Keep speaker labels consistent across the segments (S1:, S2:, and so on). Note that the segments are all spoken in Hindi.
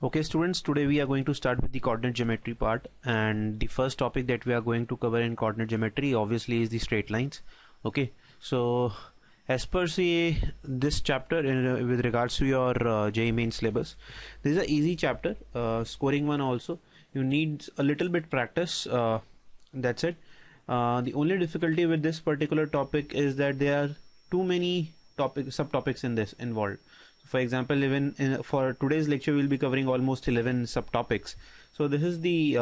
S1: Okay students, today we are going to start with the coordinate geometry part, and the first topic that we are going to cover in coordinate geometry obviously is the straight lines. Okay, so as per say this chapter with regards to your JEE main syllabus, this is an easy chapter, scoring one also. You need a little bit practice, that's it. The only difficulty with this particular topic is that there are too many subtopics in this involved. For example, even for today's lecture we'll be covering almost 11 subtopics, so this is the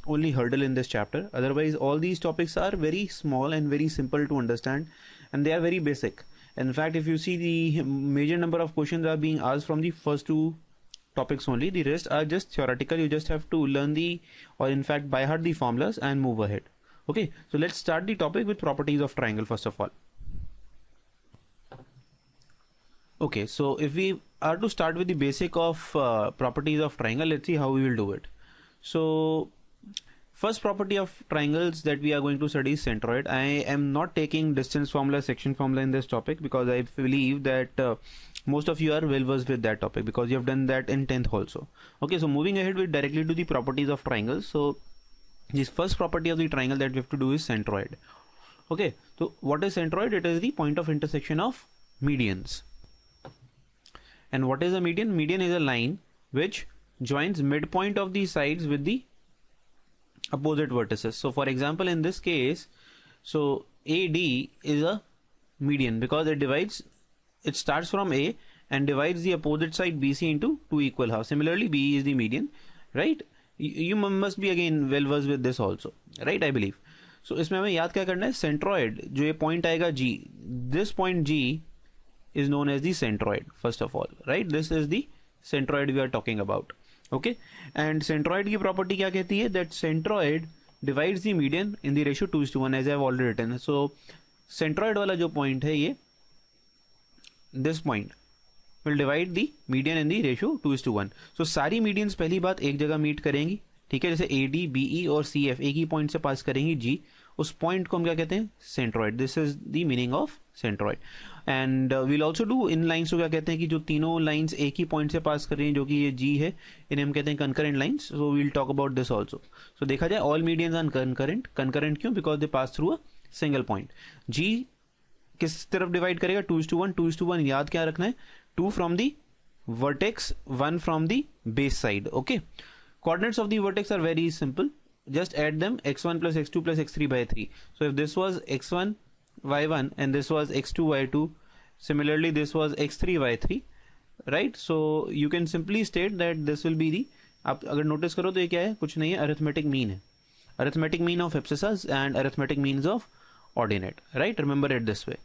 S1: only hurdle in this chapter. Otherwise all these topics are very small and very simple to understand, and they are very basic. In fact, if you see, the major number of questions are being asked from the first two topics only. The rest are just theoretical. You just have to learn in fact by heart the formulas and move ahead. Okay, so let's start the topic with properties of triangle first of all. Okay, so if we are to start with the basic of properties of triangle, let's see how we will do it. So first property of triangles that we are going to study is centroid. I am not taking distance formula, section formula in this topic because I believe that most of you are well versed with that topic because you have done that in 10th also. Okay, so moving ahead with directly to the properties of triangles. So this first property of the triangle that we have to do is centroid. Okay, so what is centroid? It is the point of intersection of medians. And what is a median? Median is a line which joins midpoint of the sides with the opposite vertices. So for example, in this case, so AD is a median because it starts from A and divides the opposite side BC into two equal halves. Similarly, BE is the median, right? You must be again well versed with this also, right? I believe. So इसमें हमें याद क्या करना है? Centroid जो ये point आएगा G, this point G is known as the centroid first of all, right? This is the centroid we are talking about. Okay, and centroid की property क्या कहती है? That centroid divides the median in the ratio 2:1 as I have already written. So centroid वाला जो point है ये, this point will divide the median in the ratio 2:1. So सारी medians पहली बात एक जगह meet करेंगी, ठीक है? जैसे AD, BE और CF एक ही point से पास करेंगी G, उस पॉइंट को हम क्या कहते हैं? Centroid. This is the meaning of centroid. And we'll also do इन लाइन्स को क्या कहते हैं कि जो तीनों लाइंस एक ही पॉइंट से पास कर रही हैं, जो कि ये जी है, इन्हें हम कहते हैं concurrent lines. So we'll talk about this also. So देखा जाए all medians are concurrent. Concurrent क्यों? Because they pass through a single point. जी किस तरफ डिवाइड करेगा? 2:1. 2:1 याद क्या रखना है? 2 from the vertex, 1 from the base side. Okay, coordinates of the vertex are very simple. Just add them, x1 plus x2 plus x3 by 3. So if this was x1 y1 and this was x2 y2, similarly this was x3 y3, right? So you can simply state that this will be the, आप अगर नोटिस करो तो ये क्या है? कुछ नहीं है, अरिथमेटिक मीन है. Arithmetic mean of abscissas and arithmetic means of ordinate, right? Remember it this way.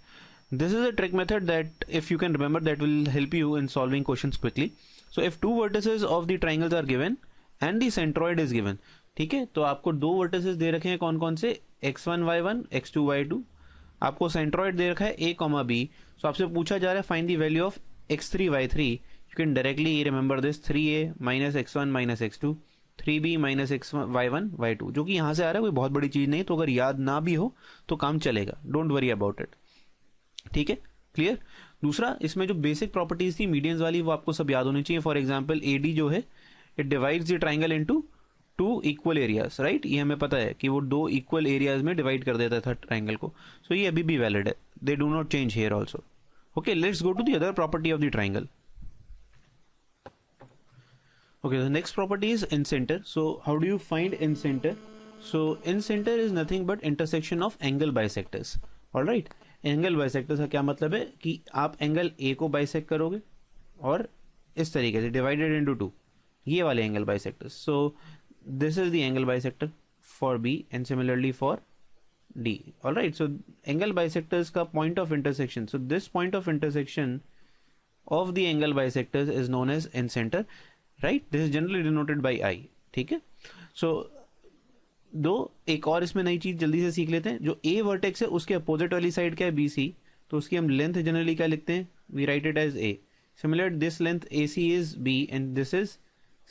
S1: This is a trick method that if you can remember, that will help you in solving questions quickly. So if two vertices of the triangles are given and the centroid is given, ठीक है, तो आपको दो वर्टिसेस दे रखे हैं. कौन कौन से? x1 y1, x2 y2. आपको सेंट्रॉइड दे रखा है a, b. सो आपसे पूछा जा रहा है find the value of x3 y3. You can directly remember this, 3a minus x1 minus x2, 3b minus y1 y2, जो कि यहाँ से आ रहा है, कोई बहुत बड़ी चीज नहीं. तो अगर याद ना भी हो तो काम चलेगा, डोंट वरी अबाउट इट. ठीक है, क्लियर. दूसरा, इसमें जो बेसिक प्रॉपर्टीज थी मीडियंस वाली, वो आपको सब याद होनी चाहिए. फॉर एग्जाम्पल AD जो है, it divides the triangle into two equal areas, right? ये हमें पता है कि वो दो इक्वल एरियाज में डिवाइड कर देता था ट्राइंगल को. सो ये अभी भी वैलिड है, they do not change here also. Okay, let's go to the other property of the triangle. Okay, the next property is incenter. So how do you find incenter? So incenter is nothing but intersection of angle bisectors. All right, angle bisectors का क्या मतलब है कि आप एंगल ए को बाइसेक्ट करोगे और इस तरीके से डिवाइडेड इनटू टू, ये वाले angle bisectors. So this is the angle bisector for B and similarly for D. Alright, so angle bisectors का point of intersection, so this point of intersection of the angle bisectors is known as incenter, right? This is generally denoted by I. ठीक है, सो दो एक और इसमें नई चीज जल्दी से सीख लेते हैं. जो ए वर्टेक्स है उसके अपोजिट वाली साइड क्या है? BC. तो उसकी हम लेंथ जनरली क्या लिखते हैं? We write it as A. Similar this length AC is B and this is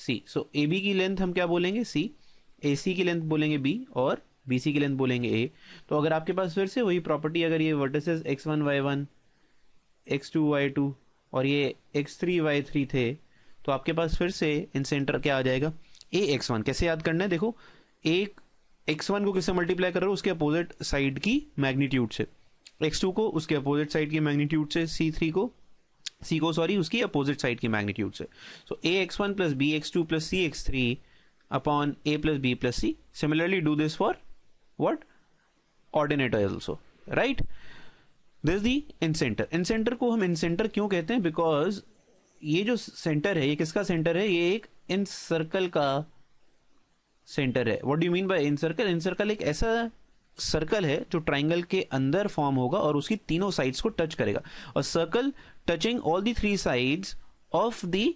S1: C. So AB की लेंथ हम क्या बोलेंगे? C. AC की लेंथ बोलेंगे B और BC की लेंथ बोलेंगे A. तो अगर आपके पास फिर से वही प्रॉपर्टी, अगर ये vertices x1 y1, x2 y2 और ये x3 y3 थे, तो आपके पास फिर से इन सेंटर क्या आ जाएगा, ए एक्स वन। कैसे याद करना है, देखो एक x1 को किससे मल्टीप्लाई कर रहे हो, उसके अपोजिट साइड की मैग्नीट्यूड से, x2 को उसके अपोजिट साइड की मैग्नीट्यूड से, c को सॉरी उसकी अपोजिट साइड की मैग्नीट्यूड से। So ax1 plus bx2 plus cx3 upon a plus b plus c। Similarly do this for what, ordinate also, right. This the in centre. Incenter को हम इन सेंटर क्यों कहते हैं, बिकॉज ये जो सेंटर है ये किसका सेंटर है, ये एक इन सर्कल का सेंटर है। What do you mean by in circle, in circle एक ऐसा सर्कल है जो ट्राइंगल के अंदर फॉर्म होगा और उसकी तीनों साइड्स को टच करेगा, और circle touching all the three sides of the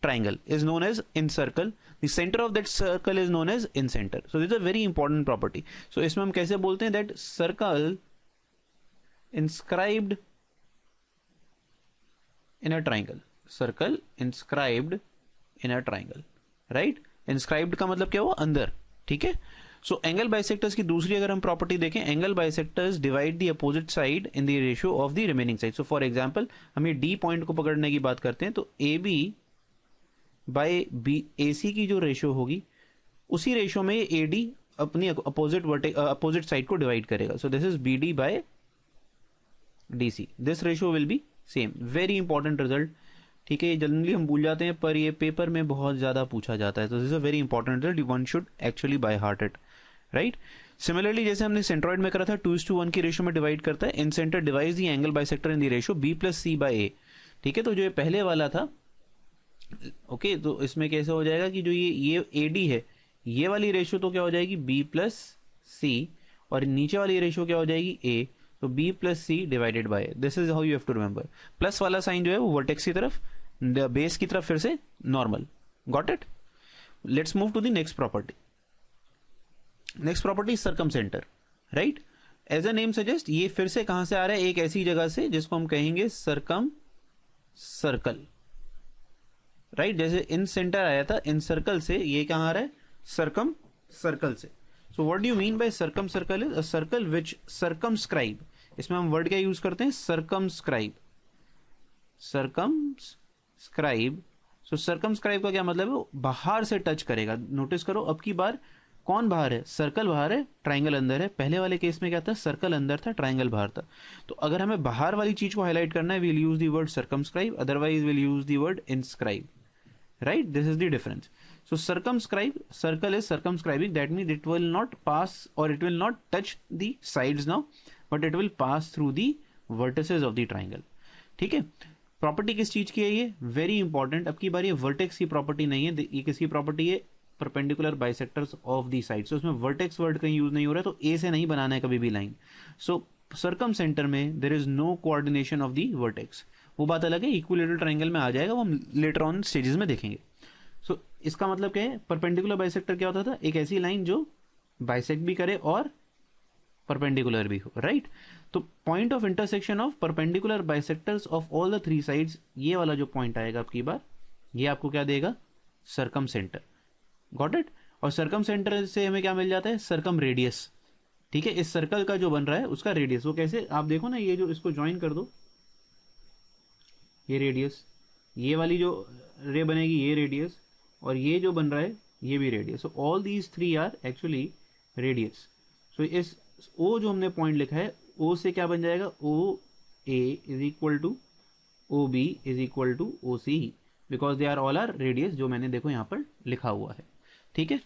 S1: triangle is known as incircle. The center of that circle is known as incenter. So this is a very important property. So इसमें हम कैसे बोलते हैं, that circle inscribed in a triangle, circle inscribed in a triangle, right? inscribed का मतलब क्या हुआ, अंदर, ठीक है। सो एंगल बाइसेक्टर्स की दूसरी अगर हम प्रॉपर्टी देखें, angle bisectors divide the opposite side in the ratio of the remaining side. So for example हम ये डी पॉइंट को पकड़ने की बात करते हैं, तो A B by B A C की जो रेशियो होगी उसी रेशियो में ए डी अपनी अपोजिट साइड को डिवाइड करेगा। So this is B D by D C, this ratio will be same. Very important result, ठीक है। ये जनरली हम भूल जाते हैं पर ये पेपर में बहुत ज्यादा पूछा जाता है, तो this is a very important result, one should actually by heart it, right. Similarly जैसे हमने सेंट्रॉइड में करा था 2:1 की रेशियो में डिवाइड करता है, incenter divides the angle bisector in the ratio B plus C by A, ठीक है। तो जो ये पहले वाला था, ओके, तो इसमें कैसे हो जाएगा कि जो ये ए डी है, ये वाली रेशियो तो क्या हो जाएगी बी प्लस सी, और नीचे वाली रेशियो क्या हो जाएगी ए, तो B plus C divided by. This is how you have to remember. Plus वाला साइन जो है वो वर्टेक्स की तरफ, बेस की तरफ फिर से normal. Got it. Let's move to the next property. Next property circumcentre, right. As a name suggest, ये फिर से कहां से आ रहा है, एक ऐसी जगह से जिसको हम कहेंगे सर्कम सर्कल, राइट। जैसे इन सेंटर आया था इन सर्कल से, ये कहां आ रहा है, सर्कम सर्कल से। So what do you mean by circum circle, is a circle which circumscribe, इसमें हम वर्ड क्या यूज करते हैं, सर्कमस्क्राइब, सर्कमस्क्राइब। सो सर्कमस्क्राइब का क्या मतलब है, वो बाहर से टच करेगा। नोटिस करो अब की बार कौन बाहर है, सर्कल बाहर है, ट्राइंगल अंदर है। पहले वाले केस में क्या था, सर्कल अंदर था, ट्राइंगल बाहर था। तो अगर हमें बाहर वाली चीज को हाईलाइट करना है, we'll use the word circumscribe, otherwise will use the word inscribe, right. This is the difference. So circumscribe, circle is circumscribing, that means it will not pass or it will not touch the sides now, but it will pass through the vertices of the triangle, ठीक है। प्रॉपर्टी किस चीज की है ये, वेरी इंपॉर्टेंट। अब की बार ये वर्टेक्स की प्रॉपर्टी नहीं है, ये किसकी प्रॉपर्टी है, perpendicular bisectors of the side. So उसमें वर्टेक्स वर्ड कहीं यूज नहीं हो रहा है, तो ए से नहीं बनाना है कभी भी लाइन। सो सर्कम सेंटर में there is no coordination of the vertex, वो बात अलग है, इक्विलेटरल ट्राइंगल में आ जाएगा, वो हम लेटर ऑन स्टेजेस में देखेंगे। सो इसका मतलब क्या है, परपेंडिकुलर बाइसेक्टर क्या होता था, एक ऐसी लाइन जो बाइसेक्ट भी करे और परपेंडिकुलर भी हो, राइट। तो point of intersection of perpendicular bisectors of all the three sides, ये वाला जो पॉइंट आएगा आपकी बार, ये आपको क्या देगा, सर्कम सेंटर। Got it. और सर्कम सेंटर से हमें क्या मिल जाता है, सर्कम रेडियस, ठीक है। इस सर्कल का जो बन रहा है उसका रेडियस, वो कैसे, आप देखो ना, ये जो इसको ज्वाइन कर दो, ये रेडियस, ये वाली जो रे बनेगी ये रेडियस, और ये जो बन रहा है ये भी radius. So all these three are actually radius. So इस ओ जो हमने पॉइंट लिखा है, ओ से क्या बन जाएगा, O A is equal to O B is equal to O C, because they are all are radius, जो मैंने देखो यहाँ पर लिखा हुआ है, ठीक है।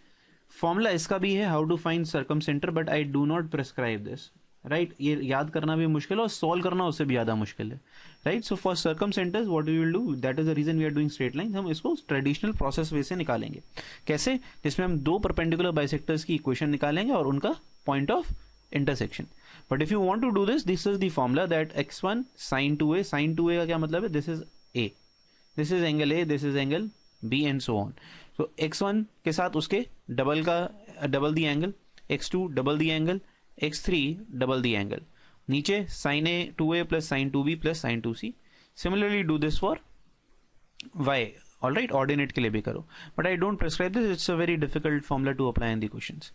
S1: फॉर्मूला इसका भी है, how to find circumcentre, but I do not prescribe this, right. ये याद करना भी मुश्किल है और सॉल्व करना उससे भी ज्यादा मुश्किल है, right. So for circumcentres what we will do, that is the reason we are doing straight line, हम इसको ट्रेडिशनल प्रोसेस वे से निकालेंगे। कैसे, जिसमें हम दो परपेंडिकुलर बाइसेक्टर्स की इक्वेशन निकालेंगे और उनका point of intersection. But if you want to do this is the formula that x1 sin 2a, sin 2a का क्या मतलब है, this is a, this is angle a, this is angle b and so on. So x1 के साथ उसके double the angle, x2 double the angle, x3 double the angle, नीचे sin a 2a plus sin 2b plus sin 2c। Similarly do this for y, all right, ordinate के लिए भी करो, but I don't prescribe this, it's a very difficult formula to apply in the questions.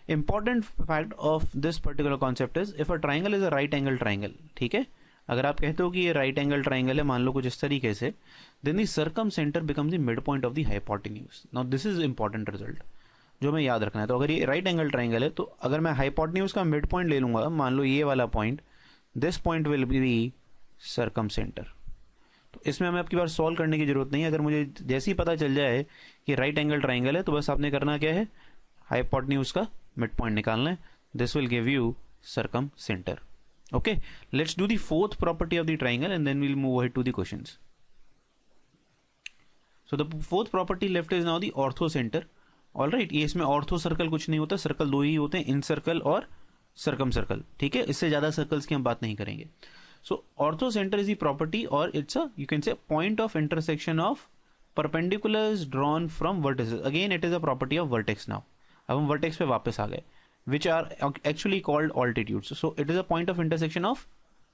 S1: Important fact of this particular concept is if a triangle is a right angle triangle, ठीक है, अगर आप कहते हो कि ये राइट एंगल ट्राइंगल है, मान लो कुछ इस तरीके से, then the circumcentre becomes the midpoint of the hypotenuse. Now this is important result जो हमें याद रखना है. तो अगर ये राइट एंगल ट्राइंगल है तो अगर मैं हाइपोटेन्यूज का मिड पॉइंट ले लूंगा, मान लो ये वाला point, this point will be circum centre. तो इसमें हमें आपकी बार सॉल्व करने की जरूरत नहीं है. अगर मुझे जैसे ही पता चल जाए कि राइट एंगल ट्राइंगल है तो बस आपने करना क्या है, हाइपोटेन्यूज का मिड पॉइंट निकालना है. This will give you circum centre. Okay, let's do the fourth property of the triangle and then we'll move ahead to the questions. So the fourth property left is now the ortho center. All right, ये इसमें ortho circle कुछ नहीं होता, सर्कल दो ही होते हैं, इन सर्कल और सर्कम सर्कल. ठीक है, इससे ज्यादा सर्कल्स की हम बात नहीं करेंगे. So ortho center is the property or it's a, you can say, point of intersection of perpendiculars drawn from vertices. Again it is a property of vertex now. अब हम vertex पे वापस आ गए, which are actually called altitudes. So it is a point of intersection of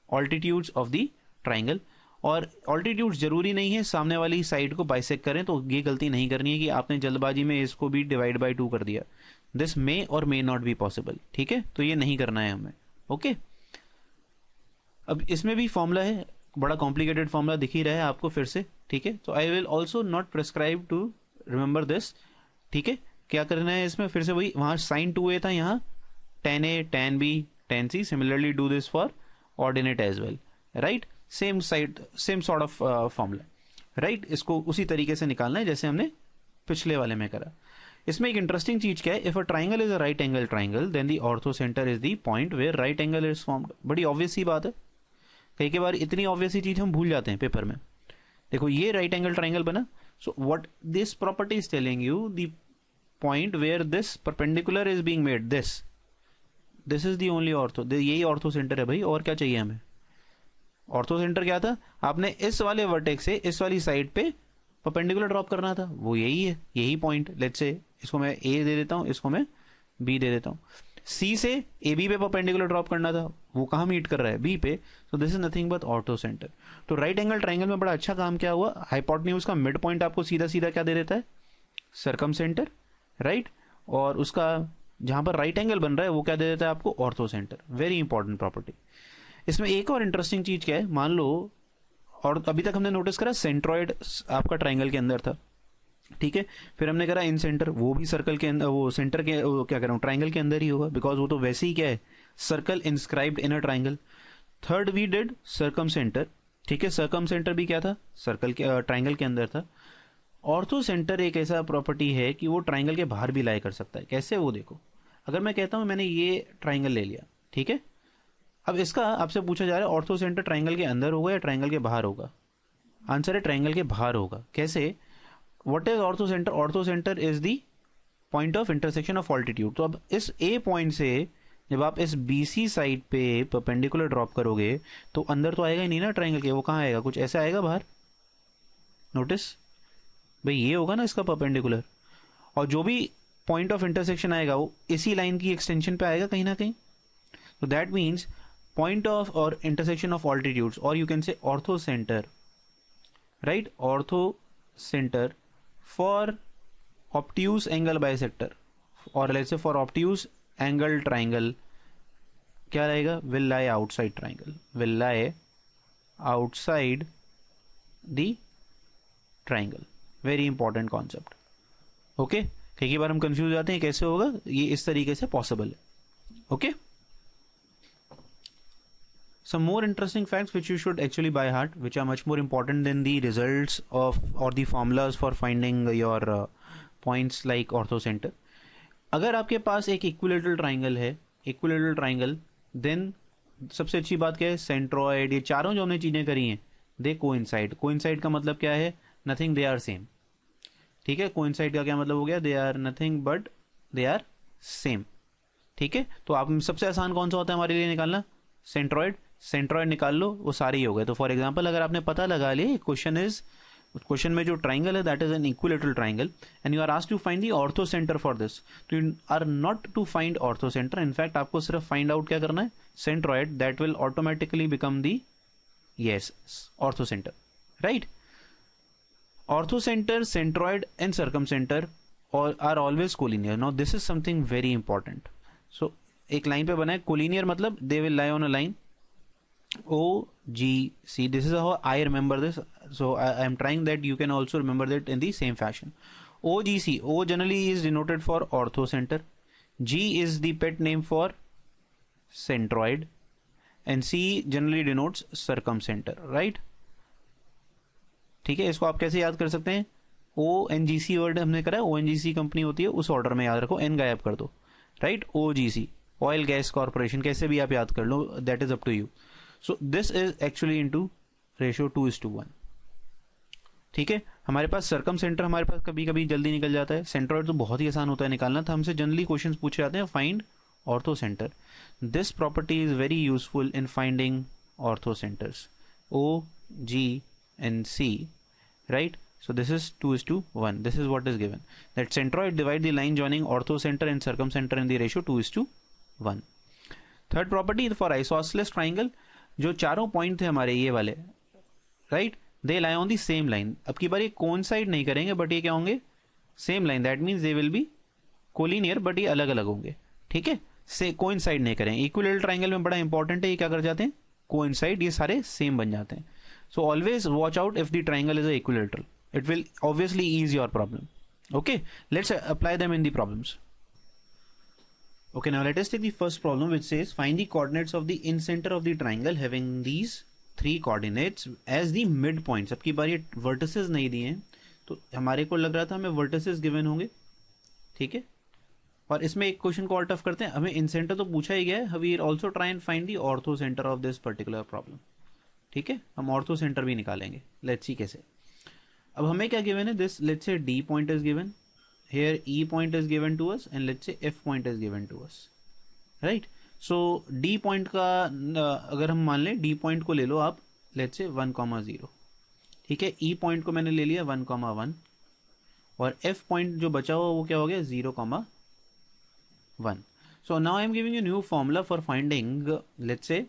S1: altitudes of the triangle. और altitudes जरूरी नहीं है सामने वाली साइड को बाइसेक्ट करें. तो ये गलती नहीं करनी है कि आपने जल्दबाजी में इसको भी डिवाइड बाय 2 कर दिया. दिस मे और मे नॉट बी पॉसिबल. ठीक है, तो ये नहीं करना है हमें. ओके, अब इसमें भी फॉर्मूला है, बड़ा कॉम्प्लिकेटेड फॉर्मूला दिख ही रहा है आपको फिर से. ठीक है, तो I will also not prescribe to remember this. ठीक है, क्या करना है इसमें, फिर से वही, वहां साइन 2a था, यहाँ tan a, tan b, tan c. Similarly do this for ordinate as well, right? Same sort of formula, right? इसको उसी तरीके से निकालना है जैसे हमने पिछले वाले में करा. इसमें एक इंटरेस्टिंग चीज क्या है, if a triangle is a right angle triangle then the orthocentre is the point where right angle is formed. बड़ी ऑब्वियस ही बात है, कई बार इतनी ऑब्वियस ही चीज हम भूल जाते हैं पेपर में. देखो ये राइट एंगल ट्राइंगल बना, so what this property is telling you, the point where this perpendicular is being made, this is the only ortho. यही ऑर्थो सेंटर है भाई, और क्या चाहिए हमें. ऑर्थो सेंटर क्या था, आपने इस वाले वर्टेक्स से इस वाली साइड पे परपेंडिकुलर ड्रॉप करना था, वो यही है, यही पॉइंट. लेट्स से इसको मैं ए दे देता हूं, इसको मैं बी दे देता हूं. सी से ए बी पे परपेंडिकुलर ड्रॉप करना था, वो कहां मीट कर रहा है, बी पे. सो this is nothing but ortho centre. तो राइट एंगल ट्राइंगल में बड़ा अच्छा काम क्या हुआ, हाइपोटेन्यूज का मिड पॉइंट आपको सीधा सीधा क्या दे देता है, सर्कम सेंटर, राइट. और उसका जहां पर राइट एंगल बन रहा है वो क्या दे देता है आपको, ortho centre. Very important property. इसमें एक और इंटरेस्टिंग चीज क्या है, मान लो, और अभी तक हमने नोटिस करा सेंट्रॉइड आपका ट्राइंगल के अंदर था. ठीक है, फिर हमने करा इन सेंटर, वो भी सर्कल के अंदर, वो सेंटर के, वो क्या कर रहा हूं, ट्राइंगल के अंदर ही होगा, बिकॉज वो तो वैसे ही क्या है, circle inscribed in a triangle. Third we did circumcentre. ठीक है, सर्कम सेंटर भी क्या था, सर्कल के ट्राइंगल के अंदर था. ऑर्थो सेंटर एक ऐसा प्रॉपर्टी है कि वो ट्राइंगल के बाहर भी लाई कर सकता है. कैसे, वो देखो, अगर मैं कहता हूं मैंने ये ट्राइंगल ले लिया, ठीक है, अब इसका आपसे पूछा जा रहा है ऑर्थो सेंटर ट्राइंगल के अंदर होगा या ट्राइंगल के बाहर होगा. आंसर है ट्राइंगल के बाहर होगा. कैसे, what is ortho centre, ortho centre is the point of intersection of altitude. तो अब इस ए पॉइंट से जब आप इस बीसी साइड पे परपेंडिकुलर ड्रॉप करोगे तो अंदर तो आएगा ही नहीं ना ट्राइंगल के, वो कहाँ आएगा, कुछ ऐसा आएगा बाहर. नोटिस भाई, ये होगा ना इसका परपेंडिकुलर, और जो भी पॉइंट ऑफ इंटरसेक्शन आएगा वो इसी लाइन की एक्सटेंशन पे आएगा कहीं ना कहीं. तो दैट मीन्स पॉइंट ऑफ और इंटरसेक्शन ऑफ ऑल्टीट्यूड्स, और you can say orthocenter, right, orthocenter for obtuse angle bisector, और let's say for obtuse angle triangle क्या रहेगा, will lie outside triangle, will lie outside the triangle. Very important concept. Okay, कई बार हम कंफ्यूज हो जाते हैं कैसे होगा, ये इस तरीके से पॉसिबल है. Okay, some more interesting facts which you should actually by heart, which are much more important than the results of or the formulas for finding your points like orthocenter. अगर आपके पास एक इक्विलेटरल ट्राइंगल है, इक्विलेटरल ट्राइंगल, देन सबसे अच्छी बात क्या है, सेंट्रॉइड, ये चारों जो हमने चीजें करी हैं दे कोइंसाइड. कोइंसाइड का मतलब क्या है, नथिंग, दे आर सेम. ठीक है, कोइंसाइड का क्या मतलब हो गया, they are nothing but they are same. ठीक है, तो आप सबसे आसान कौन सा होता है हमारे लिए निकालना, सेंट्रॉइड. सेंट्रॉइड निकाल लो, वो सारे ही हो गए. तो फॉर एग्जांपल अगर आपने पता लगा लिया, क्वेश्चन में जो ट्राइंगल है that is an equilateral triangle and you are asked to find the orthocenter for this, तो you are not to find orthocenter. In fact आपको सिर्फ फाइंड आउट क्या करना है, centroid, that will automatically become the yes orthocenter, right. Orthocenter, centroid and circumcenter are always collinear. Now this is something very important. So एक लाइन पे बना है, कोलिनियर मतलब they will lie on a line, OGC. This is how I remember this. So I am trying that you can also remember that in the same fashion. OGC. O generally is denoted for ortho center. G is the pet name for centroid. And C generally denotes circumcenter. Right? ठीक है, इसको आप कैसे याद कर सकते हैं? ONGC वर्ड हमने करा है, ONGC कंपनी होती है, उस ऑर्डर में याद रखो, N गायब कर दो. Right? OGC, oil gas corporation, कैसे भी आप याद कर लो, that is up to you. So this is actually into ratio 2:1. ठीक है, हमारे पास सर्कम सेंटर हमारे पास कभी कभी जल्दी निकल जाता है, सेंट्रॉइड तो बहुत ही आसान होता है निकालना था. हमसे जनरली क्वेश्चंस पूछे जाते हैं find ortho centre. This property is very useful in finding ortho centres. O, G and C, right? So this is 2:1. This is what is given, that centroid divide the line joining ortho center and circumcenter in the ratio 2:1. Third property for isosceles triangle, जो चारों पॉइंट थे हमारे ये वाले, right, they lie on the same line. अब की बार ये कोइंसाइड नहीं करेंगे, बट ये क्या होंगे? Same line. That means they will be collinear, but ये अलग अलग होंगे. ठीक है, से कोइंसाइड नहीं करेंगे. इक्विलेटरल ट्राइंगल में बड़ा इंपॉर्टेंट है, ये क्या कर जाते हैं? कोइंसाइड, ये सारे सेम बन जाते हैं. So always watch out if the triangle is a equilateral. It will obviously ease your problem. Okay, let's apply them in the problems. Okay, now let us take the first problem, which says find the coordinates of the incenter of the triangle having these three coordinates as the midpoints. अब की बार ये vertices नहीं दिए हैं, तो हमारे को लग रहा था हमें vertices given होंगे. ठीक है, और इसमें एक क्वेश्चन को और टफ करते हैं. हमें incenter तो पूछा ही गया है, we will also try and find the ortho center of this particular problem. ठीक है, हम ऑर्थो सेंटर भी निकालेंगे. लेट्स सी कैसे. अब हमें क्या गिवन है? This let's say D point is given here, E point is given to us, and let's say F point is given to us. Right? So D point का अगर हम मान लें, डी पॉइंट को ले लो आप, लेट्स से 1,0. ठीक है, ई पॉइंट को मैंने ले लिया 1,1, और एफ पॉइंट जो बचा हुआ वो क्या हो गया? 0,1. So now I am giving you new formula for finding let's say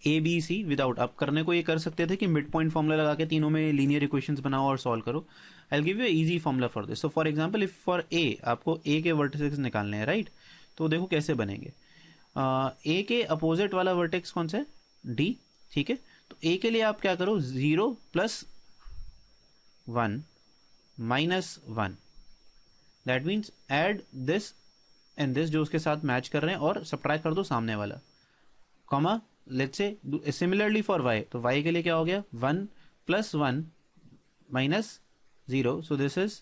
S1: ABC without. आप करने को ये कर सकते थे कि मिड पॉइंट फॉर्मूला लगा के तीनों में लीनियर इक्वेशंस बनाओ और सॉल्व करो. I will give you easy formula for this. So for example, if for A आपको A के वर्टेक्स निकालने हैं, राइट? तो देखो कैसे बनेंगे. A के अपोजिट वाला वर्टेक्स कौन सा है? D. ठीक है, तो A के लिए आप क्या करो? 0 + 1 - 1. That means add this and this जो उसके साथ मैच कर रहे हैं, और सब्ट्रैक्ट कर दो सामने वाला, comma. Let's say similarly for y, तो y के लिए क्या हो गया? 1 + 1 - 0. सो this is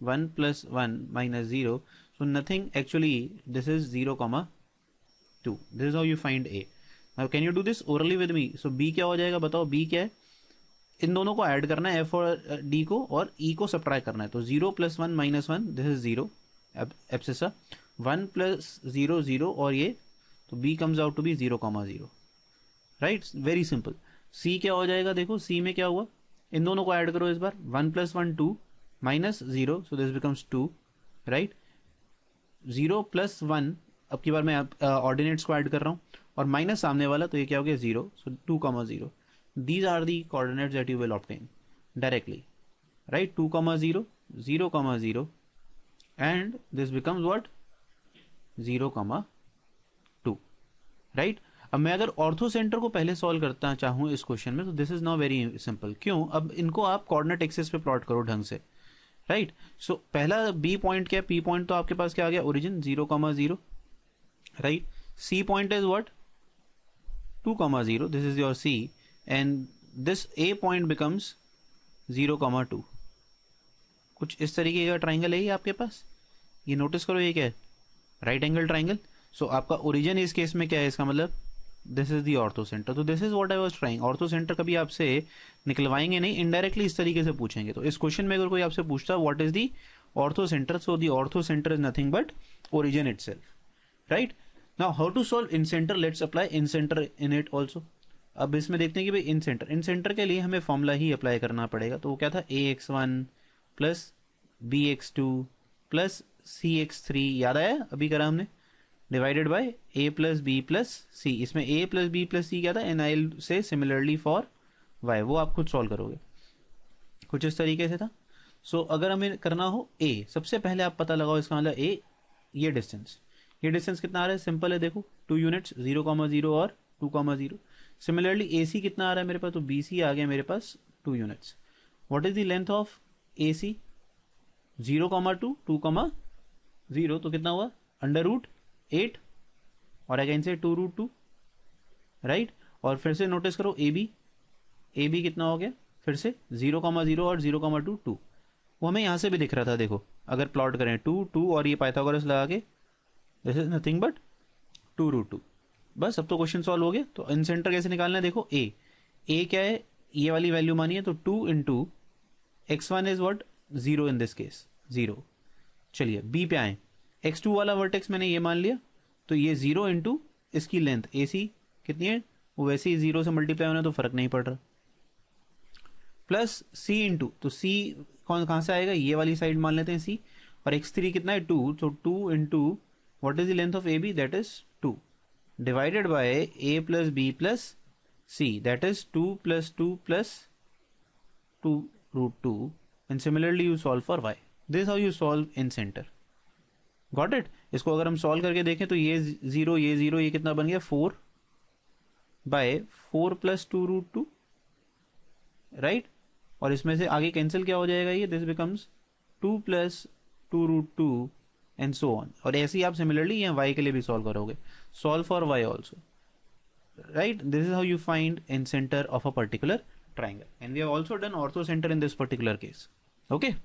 S1: 1 + 1 - 0. So nothing, actually this is 0,2. This is how you find A. Now can you do this orally with me? So B क्या हो जाएगा? बताओ B क्या है? इन दोनों को ऐड करना है, F और D को, और E को सब्ट्रैक्ट करना है. तो 0 + 1 - 1, दिस इज 0 एब्सिसा. 1 + 0 0, और ये, तो B comes out to be 0,0. Right? Very simple. C क्या हो जाएगा? देखो C में क्या हुआ, इन दोनों को ऐड करो इस बार. 1 + 1 2 - 0, सो दिस बिकम्स 2. राइट? 0 + 1, अब की बार मैं ऑर्डिनेट्स को ऐड कर रहा हूँ, और माइनस सामने वाला, तो ये क्या हो गया? 0. So 2,0. These are the coordinates that you will obtain directly. Right? 2,0 0,0, and this becomes what? 0,2. Right? अब मैं अगर ऑर्थो सेंटर को पहले सॉल्व करता चाहूँ इस क्वेश्चन में, तो this is now very simple. क्यों? अब इनको आप कोऑर्डिनेट एक्सिस पे प्लॉट करो ढंग से. राइट? सो पहला बी पॉइंट क्या है? पी पॉइंट तो आपके पास क्या आ गया? Origin 0,0. Right? C point is what? 2,0. This is your C, and this A point becomes 0,2. कुछ इस तरीके का ट्राइंगल है ये आपके पास. ये नोटिस करो, ये क्या है? Right angle triangle. सो आपका ओरिजिन इस केस में क्या है? इसका मतलब this is the orthocenter. तो this is what I was trying. Orthocenter कभी आपसे निकलवाएंगे नहीं, इनडायरेक्टली इस तरीके से पूछेंगे. तो इस क्वेश्चन में अगर कोई आपसे पूछता है what is the orthocentre, so the orthocentre is nothing but origin itself. Right? Now how to solve incentre? Let's apply in centre in it also. अब इसमें देखते हैं कि भाई इन सेंटर के लिए हमें फॉर्मूला ही अप्लाई करना पड़ेगा. तो वो क्या था? ax1 + bx2 + cx3. याद आया? अभी करा हमने, divided by a + b + c. इसमें a + b + c क्या था? And I will say similarly for y. वो आप खुद सॉल्व करोगे. कुछ इस तरीके से था. सो अगर हमें करना हो a, सबसे पहले आप पता लगाओ इसका मतलब a, ये डिस्टेंस कितना आ रहा है? सिंपल है, देखो 2 यूनिट्स, 0,0 और 2,0. सिमिलरली ए सी कितना आ रहा है मेरे पास, तो बी सी आ गया मेरे पास 2 units. What is the length of A C, 0,2, 2,0, तो कितना हुआ √8, और आई कैन से 2√2, राइट. और फिर से नोटिस करो ए बी कितना हो गया, फिर से 0,0 और 0,2, 2. वो हमें यहाँ से भी दिख रहा था, देखो अगर प्लॉट करें 2, 2 और ये पाइथागोरस लगा के, दिस इज नथिंग बट 2√2. बस अब तो क्वेश्चन सॉल्व हो गया. तो इन सेंटर कैसे निकालना है, देखो ए क्या है, ये वाली वैल्यू मानी है, तो 2 into x1 is what, 0 in this case, 0. चलिए बी पे आए, x2 वाला वर्टेक्स मैंने ये मान लिया, तो ये 0 इंटू इसकी लेंथ ए सी कितनी है, वो वैसे ही 0 से मल्टीप्लाई होना, तो फर्क नहीं पड़ रहा, प्लस सी इंटू, तो सी कहाँ से आएगा, ये वाली साइड मान लेते हैं सी, और x3 कितना है 2, तो 2 into what is the length of A B, that is 2, divided by A plus B plus C, that is 2 + 2 + 2√2, and similarly you solve for y. This how you solve incentre. Got it. इसको अगर हम सॉल्व करके देखें तो ये 0, ये कितना बन गया, 4 बाय 4 + 2√2, राइट. और इसमें से आगे कैंसिल क्या हो जाएगा, ये this becomes 2 + 2√2 and so on. और ऐसे ही आप सिमिलरली यहाँ y के लिए भी सॉल्व करोगे, solve for y also, right. This is how you find in centre of a particular triangle, and we have also done ortho center in this particular case. Okay,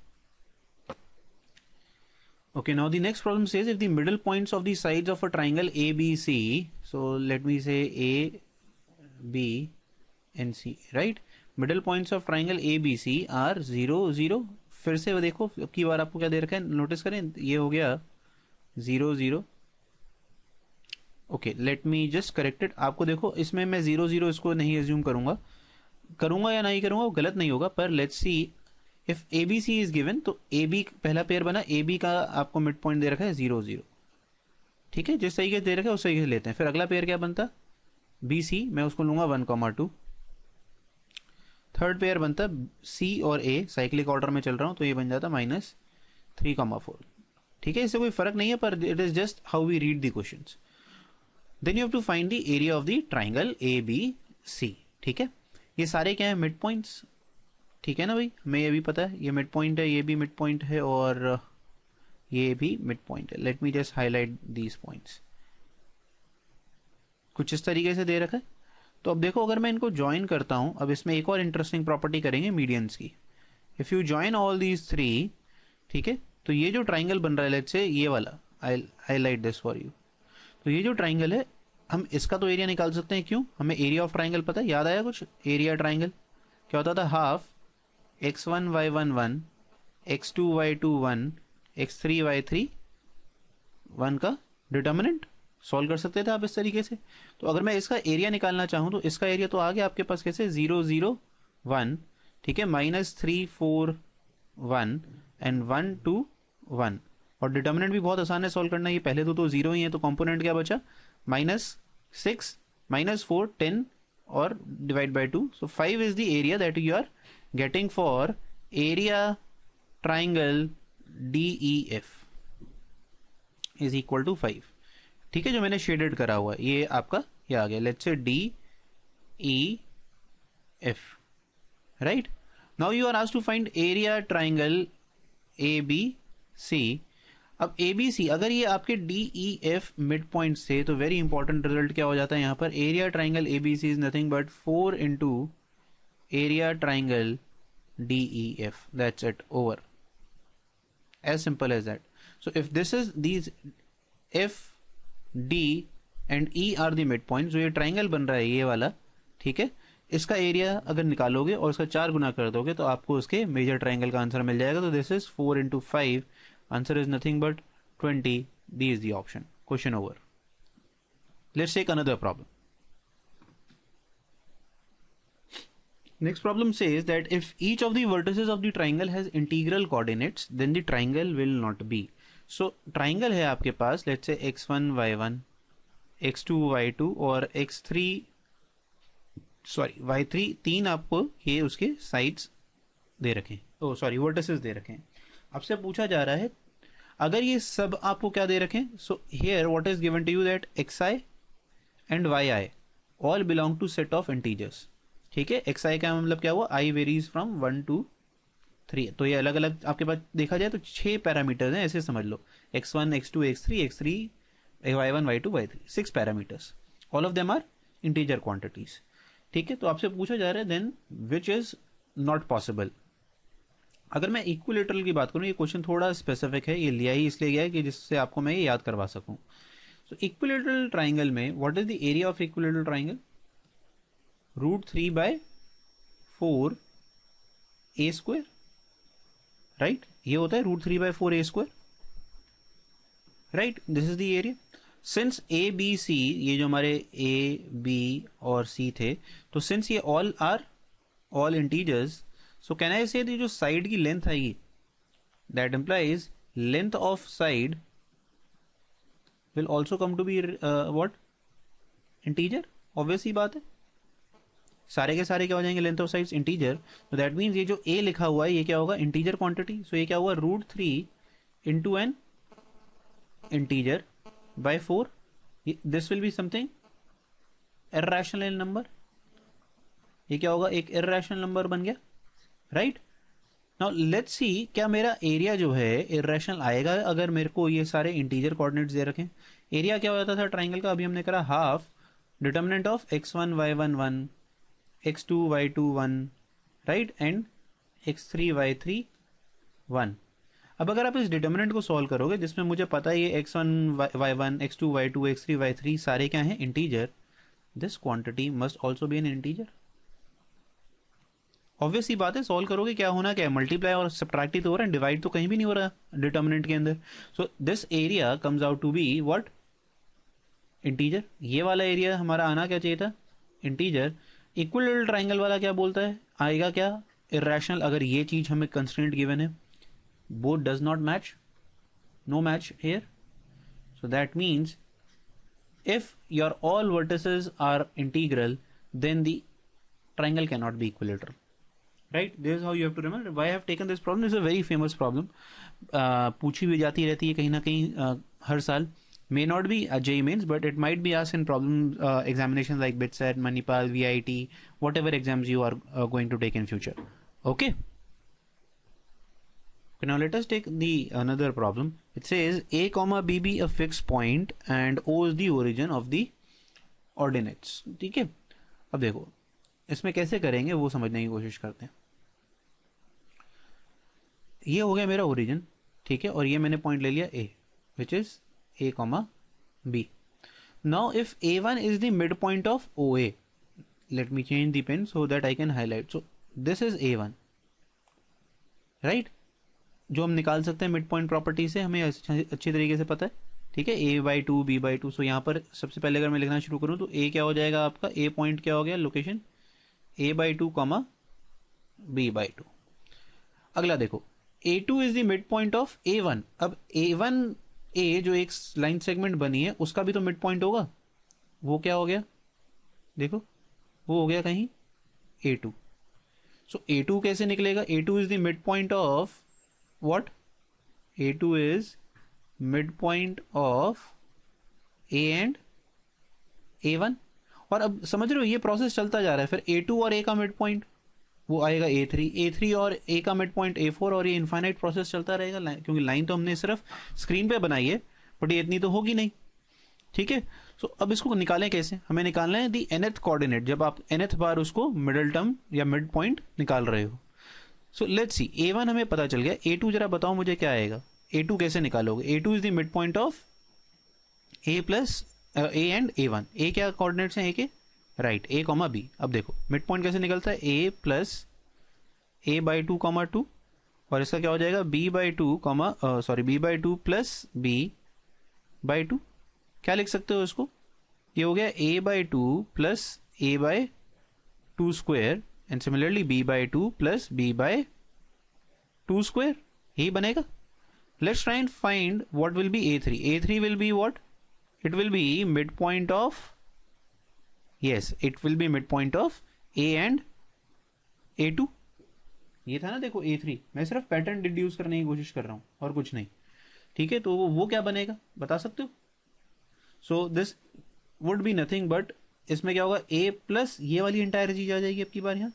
S1: now the next problem says if the middle points of the sides of a triangle ABC, so let me say A, B and C, right, middle points of triangle ABC are 0, 0. फिर से देखो अब की बार आपको क्या दे रखा है, नोटिस करें, ये हो गया 0, 0. Okay, late me just correct it. आपको देखो इसमें मैं 0, 0 इसको नहीं एज्यूम करूंगा या नहीं करूंगा, वो गलत नहीं होगा, पर let's see if A B C is given, तो ए बी पहला पेयर बना, ए बी का आपको मिड पॉइंट दे रखा है 0, 0, ठीक है. जिस तरीके से दे रखा है उस तरीके से लेते हैं. फिर अगला पेयर क्या बनता, बी सी, मैं उसको लूंगा 1,2. थर्ड पेयर बनता सी और ए, साइक्लिक ऑर्डर में चल रहा हूं, तो ये बन जाता -3,4. ठीक है, इससे कोई फर्क नहीं है, पर it is just how we read the questions. Then you have to find the area of the triangle A B C. ठीक है, ये सारे क्या है, मिड पॉइंट्स. ठीक है ना भाई, हमें ये भी पता है, ये मिड पॉइंट है, ये भी मिड पॉइंट है, और ये भी मिड पॉइंट है. Late me just highlight these points. कुछ इस तरीके से दे रखा है. तो अब देखो अगर मैं इनको ज्वाइन करता हूं, अब इसमें एक और इंटरेस्टिंग प्रॉपर्टी करेंगे मीडियंस की. If you join all these 3, ठीक है, तो ये जो ट्राइंगल बन रहा है, लेट्स से ये वाला, आई हाईलाइट दिस फॉर यू. तो ये जो ट्राइंगल है, हम इसका तो एरिया निकाल सकते हैं. क्यों, हमें एरिया ऑफ ट्राइंगल पता है, याद आया कुछ. एरिया ट्राइंगल क्या होता था, half x1 y1 1, x2 y2 1, x3 y3 1 का डिटर्मिनेंट. सॉल्व कर सकते थे आप इस तरीके से. तो अगर मैं इसका एरिया निकालना चाहूं, तो इसका एरिया तो आ गया आपके पास कैसे, 0, 0, 1, ठीक है, -3, 4, 1 एंड 1, 2, 1. और डिटर्मिनेंट भी बहुत आसान है सॉल्व करना. ये पहले तो 0 ही है, तो कंपोनेंट क्या बचा, -6, -4, 10 और divide by 2. So 5 is the area that you are getting for area triangle DEF is equal to 5. ठीक है, जो मैंने शेडेड करा हुआ है ये आपका ये आ गया. Let's say DEF, right. Now you are asked to find area triangle ABC. अब ABC अगर ये आपके DEF मिड पॉइंट से, तो वेरी इंपॉर्टेंट रिजल्ट क्या हो जाता है यहाँ पर, area triangle ABC is nothing but 4 into area triangle DEF. That's it, over, as simple as that. So if this is these F D and E are the midpoint, जो ये ट्राइंगल बन रहा है ये वाला, ठीक है, इसका एरिया अगर निकालोगे और इसका 4 गुना कर दोगे, तो आपको उसके मेजर ट्राइंगल का आंसर मिल जाएगा. तो this is 4 into 5, answer is nothing but 20. D is the option. Question over. Let's take another problem. Next problem says that if each of the vertices of the triangle has integral coordinates, then the triangle will not be. So triangle है आपके पास, let's say x1 y1, x2 y2 और y3, 3 आपको ये उसके साइड्स दे रखे, वर्टिसेस दे रखे हैं. आपसे पूछा जा रहा है अगर ये सब आपको क्या दे रखे, so here what is given to you that xi and yi, all belong to set of integers. ठीक है, एक्स आई का मतलब क्या हुआ, आई वेरीज फ्रॉम 1 to 3। तो ये अलग अलग आपके पास देखा जाए तो 6 पैरामीटर्स हैं, ऐसे समझ लो, x1 x2 x3 x3 y1 y2 y3, 6 parameters, all of them are integer quantities. ठीक है, तो आपसे पूछा जा रहा है then which is not possible. अगर मैं इक्विलेटरल की बात करूं, ये क्वेश्चन थोड़ा स्पेसिफिक है, ये लिया ही इसलिए गया है कि जिससे आपको मैं ये याद करवा सकूं। सो इक्विलेटरल ट्राइंगल में what is the area of equilateral triangle, √3/4 A square, right, ये होता है √3/4 A square, right, this is the area. Since A B C, ये जो हमारे ए बी और सी थे, तो सिंस ये all are all integers, so can I say जो साइड की लेंथ आएगी, that implies length of side will also come to be what, integer. Obvious ही बात है, सारे के सारे क्या हो जाएंगे, लेंथ ऑफ साइड्स इंटीजर। तो दैट मीन्स ये जो ए लिखा हुआ है ये क्या होगा, इंटीजर क्वांटिटी। सो ये क्या हुआ, √3 into N integer by 4, this will be something irrational number, ये क्या होगा, एक irrational नंबर बन गया, राइट। नाउ लेट्स सी, क्या मेरा एरिया जो है irrational आएगा अगर मेरे को ये सारे इंटीजर कोऑर्डिनेट्स दे रखें। एरिया क्या हो जाता था ट्राइंगल का, अभी हमने करा half determinant of x1 y1 1, x2 y2 1, right, and x3 y3 1। अब अगर आप इस डिटर्मिनेंट को सॉल्व करोगे जिसमें मुझे पता है ये x1 y1 x2 y2 x3 y3 सारे क्या हैं, integer, this quantity must also be an integer. Obvious ही बात है, सॉल्व करोगे क्या होना, क्या मल्टीप्लाई और सब्ट्रैक्ट ही तो हो रहा है, डिवाइड तो कहीं भी नहीं हो रहा डिटर्मिनेंट के अंदर। So this area comes out to be what, integer. ये वाला एरिया हमारा आना क्या चाहिए था, इंटीजर। इक्विलेटरल ट्राइंगल वाला क्या बोलता है, आएगा क्या, इर्रेशनल। अगर ये चीज हमें कंस्ट्रेंट गिवन है, both does not match, no match here, so that means if your all vertices are integral then the triangle cannot be equilateral, right। This is how you have to remember why I have taken this problem. This is a very famous problem, पूछी भी जाती रहती है कहीं ना कहीं हर साल, may not be a JEE mains but it might be asked in problem examinations like BITSAT, Manipal, VIT, whatever exams you are going to take in future, okay। Okay, now let us take the another problem. It says a comma b be a fixed point and o is the origin of the ordinates। ठीक है, अब देखो इसमें कैसे करेंगे वो समझने की कोशिश करते हैं। ये हो गया मेरा ओरिजिन, ठीक है, और ये मैंने पॉइंट ले लिया a, which is a comma b। Now if a1 is the midpoint of OA, let me change the pen so that I can highlight। So this is a1, right, जो हम निकाल सकते हैं मिड पॉइंट प्रॉपर्टी से, हमें अच्छी तरीके से पता है, ठीक है, a/2 b/2। सो यहाँ पर सबसे पहले अगर मैं लिखना शुरू करूँ तो a क्या हो जाएगा आपका, a पॉइंट क्या हो गया, लोकेशन a/2 कॉमा b/2। अगला देखो a2 is the midpoint of a1। अब a1 a जो एक लाइन सेगमेंट बनी है उसका भी तो मिड पॉइंट होगा, वो क्या हो गया, देखो वो हो गया कहीं a2। सो a2 कैसे निकलेगा, a2 is the midpoint of what, a2 is midpoint of a and a1। और अब समझ रहे हो ये प्रोसेस चलता जा रहा है, फिर a2 और a का मिड पॉइंट वो आएगा a3, a3 और a का मिड पॉइंट a4, और ये इनफाइनाइट प्रोसेस चलता रहेगा, क्योंकि लाइन तो हमने सिर्फ स्क्रीन पे बनाई है बट ये इतनी तो होगी नहीं, ठीक है। सो अब इसको निकालें कैसे, हमें निकालना है दी nth कोऑर्डिनेट, जब आप nth बार उसको मिडिल टर्म या मिड पॉइंट निकाल रहे हो। सो लेट्स सी, a1 हमें पता चल गया, a2 जरा बताओ मुझे क्या आएगा, a2 कैसे निकालोगे, a2 is the midpoint of a plus a and a1। a क्या कोऑर्डिनेट्स हैं a के, राइट, a कॉमा b। अब देखो मिड पॉइंट कैसे निकलता है, a प्लस a/2 कॉमा 2, और इसका क्या हो जाएगा b/2 comma sorry b/2 plus b/2। क्या लिख सकते हो इसको, ये हो गया a/2 plus a/2 square and similarly b/2 plus b/2 square, यही बनेगा। Let's try and find what will B a3। a3 will be what, it will B mid point of, yes it will B mid point of a and a2। ये था ना, देखो a3, मैं सिर्फ पैटर्न डिड्यूस करने की कोशिश कर रहा हूं और कुछ नहीं, ठीक है। तो वो क्या बनेगा बता सकते हो, so this would be nothing but इसमें क्या होगा, a प्लस ये वाली इंटायर चीज आ जाएगी आपकी बार यहाँ,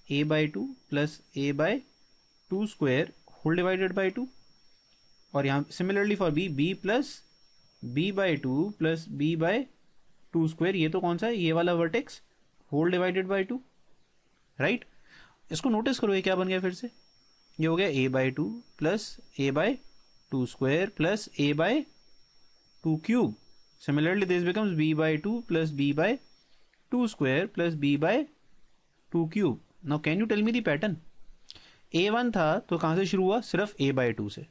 S1: a/2 plus a/2 square whole divided by 2, और यहाँ similarly for b plus b/2 plus b/2 square, ये तो कौन सा है, ये वाला vertex whole divided by 2, right. इसको नोटिस करो, ये क्या बन गया फिर से, ये हो गया a/2 plus a/2 square plus a/2 cube. Similarly, this becomes b/2 plus b/2 square plus b/2 cube. Now, can you tell me the pattern? a1 था तो कहाँ से शुरू हुआ, सिर्फ a/2 से,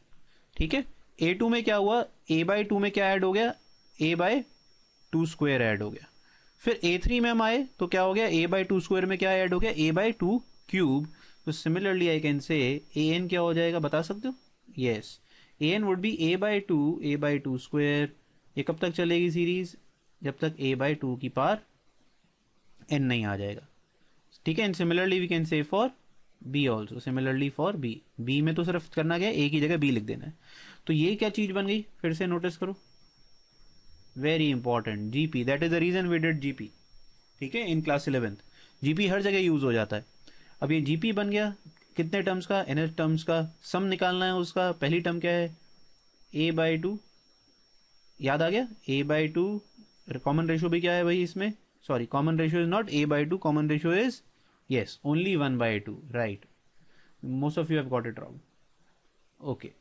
S1: ठीक है। a2 में क्या हुआ, a/2 में क्या ऐड हो गया, a/2 स्क्वायर ऐड हो गया। फिर a3 में हम आए तो क्या हो गया, a/2 स्क्वायर में क्या ऐड हो गया, a/2 क्यूब। तो सिमिलरली आई कैन से an क्या हो जाएगा, बता सकते हो, yes, an would be a/2 square. ये कब तक चलेगी सीरीज, जब तक a/2 की पावर n नहीं आ जाएगा, ठीक है। And similarly we can say for b also, similarly for b में तो सिर्फ करना क्या है, a की जगह b लिख देना है। तो ये क्या चीज बन गई, फिर से नोटिस करो, very important, GP, that is the reason we did GP, ठीक है। इन क्लास 11th जीपी हर जगह यूज हो जाता है। अब ये जीपी बन गया, कितने टर्म्स का, nth टर्म्स का सम निकालना है उसका। पहली टर्म क्या है, a/2, याद आ गया, a/2, कॉमन रेशियो भी क्या है भाई इसमें, sorry common ratio is not a/2, common ratio is yes only 1/2, right, most of you have got it wrong, okay.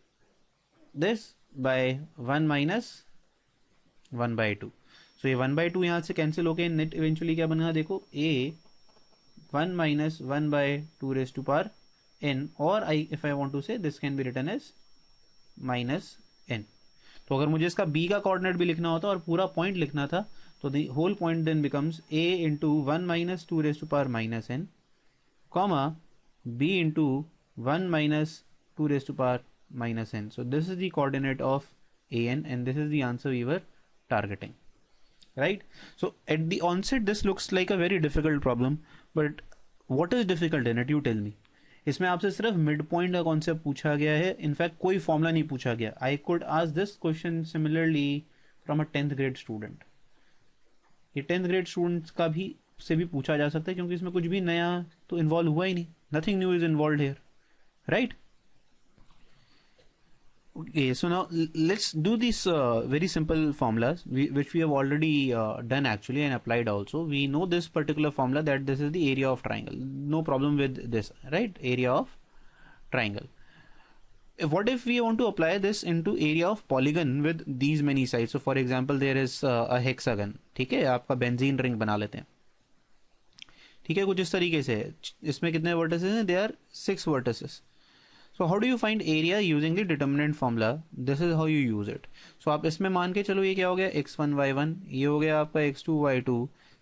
S1: This by 1 minus 1/2, सो ये 1/2 यहाँ से कैंसिल होके नेट इवेंचुअली क्या बनेगा, देखो a 1 minus 1/2 raise to power n, और I if I want to say this can be written as minus n। तो अगर मुझे इसका b का कोऑर्डिनेट भी लिखना होता और पूरा पॉइंट लिखना था, तो the whole point then becomes a into 1 minus 2 raise to power minus n, comma b into 1 minus 2 raise to power minus n. So this is the coordinate of an and this is the answer we were targeting, right? So at the onset this looks like a very difficult problem, but what is difficult in it, you tell me. इसमें आपसे सिर्फ मिड पॉइंट का कॉन्सेप्ट पूछा गया है, इनफैक्ट कोई फॉर्मूला नहीं पूछा गया। I could ask this question similarly from a 10th grade student, ये 10th ग्रेड स्टूडेंट्स का भी से भी पूछा जा सकता है, क्योंकि इसमें कुछ भी नया तो इन्वॉल्व हुआ ही नहीं, nothing new is involve here, right. Okay, so now let's do these very simple formulas which we have already done actually and applied also. We know this particular formula, that this is the area of triangle. No problem with this, right? Area of triangle. What if we want to apply this into area of polygon with these many sides? So for example, there is a hexagon. ठीक है, आपका बेंजीन रिंग बना लेते हैं, ठीक है, कुछ इस तरीके से। इसमें कितने वर्टिसेस हैं, there are 6 vertices. So how do you find area using the determinant formula? This is how you use it. So आप इसमें मान के चलो, ये क्या हो गया, x1 y1, ये हो गया आपका x2 y2,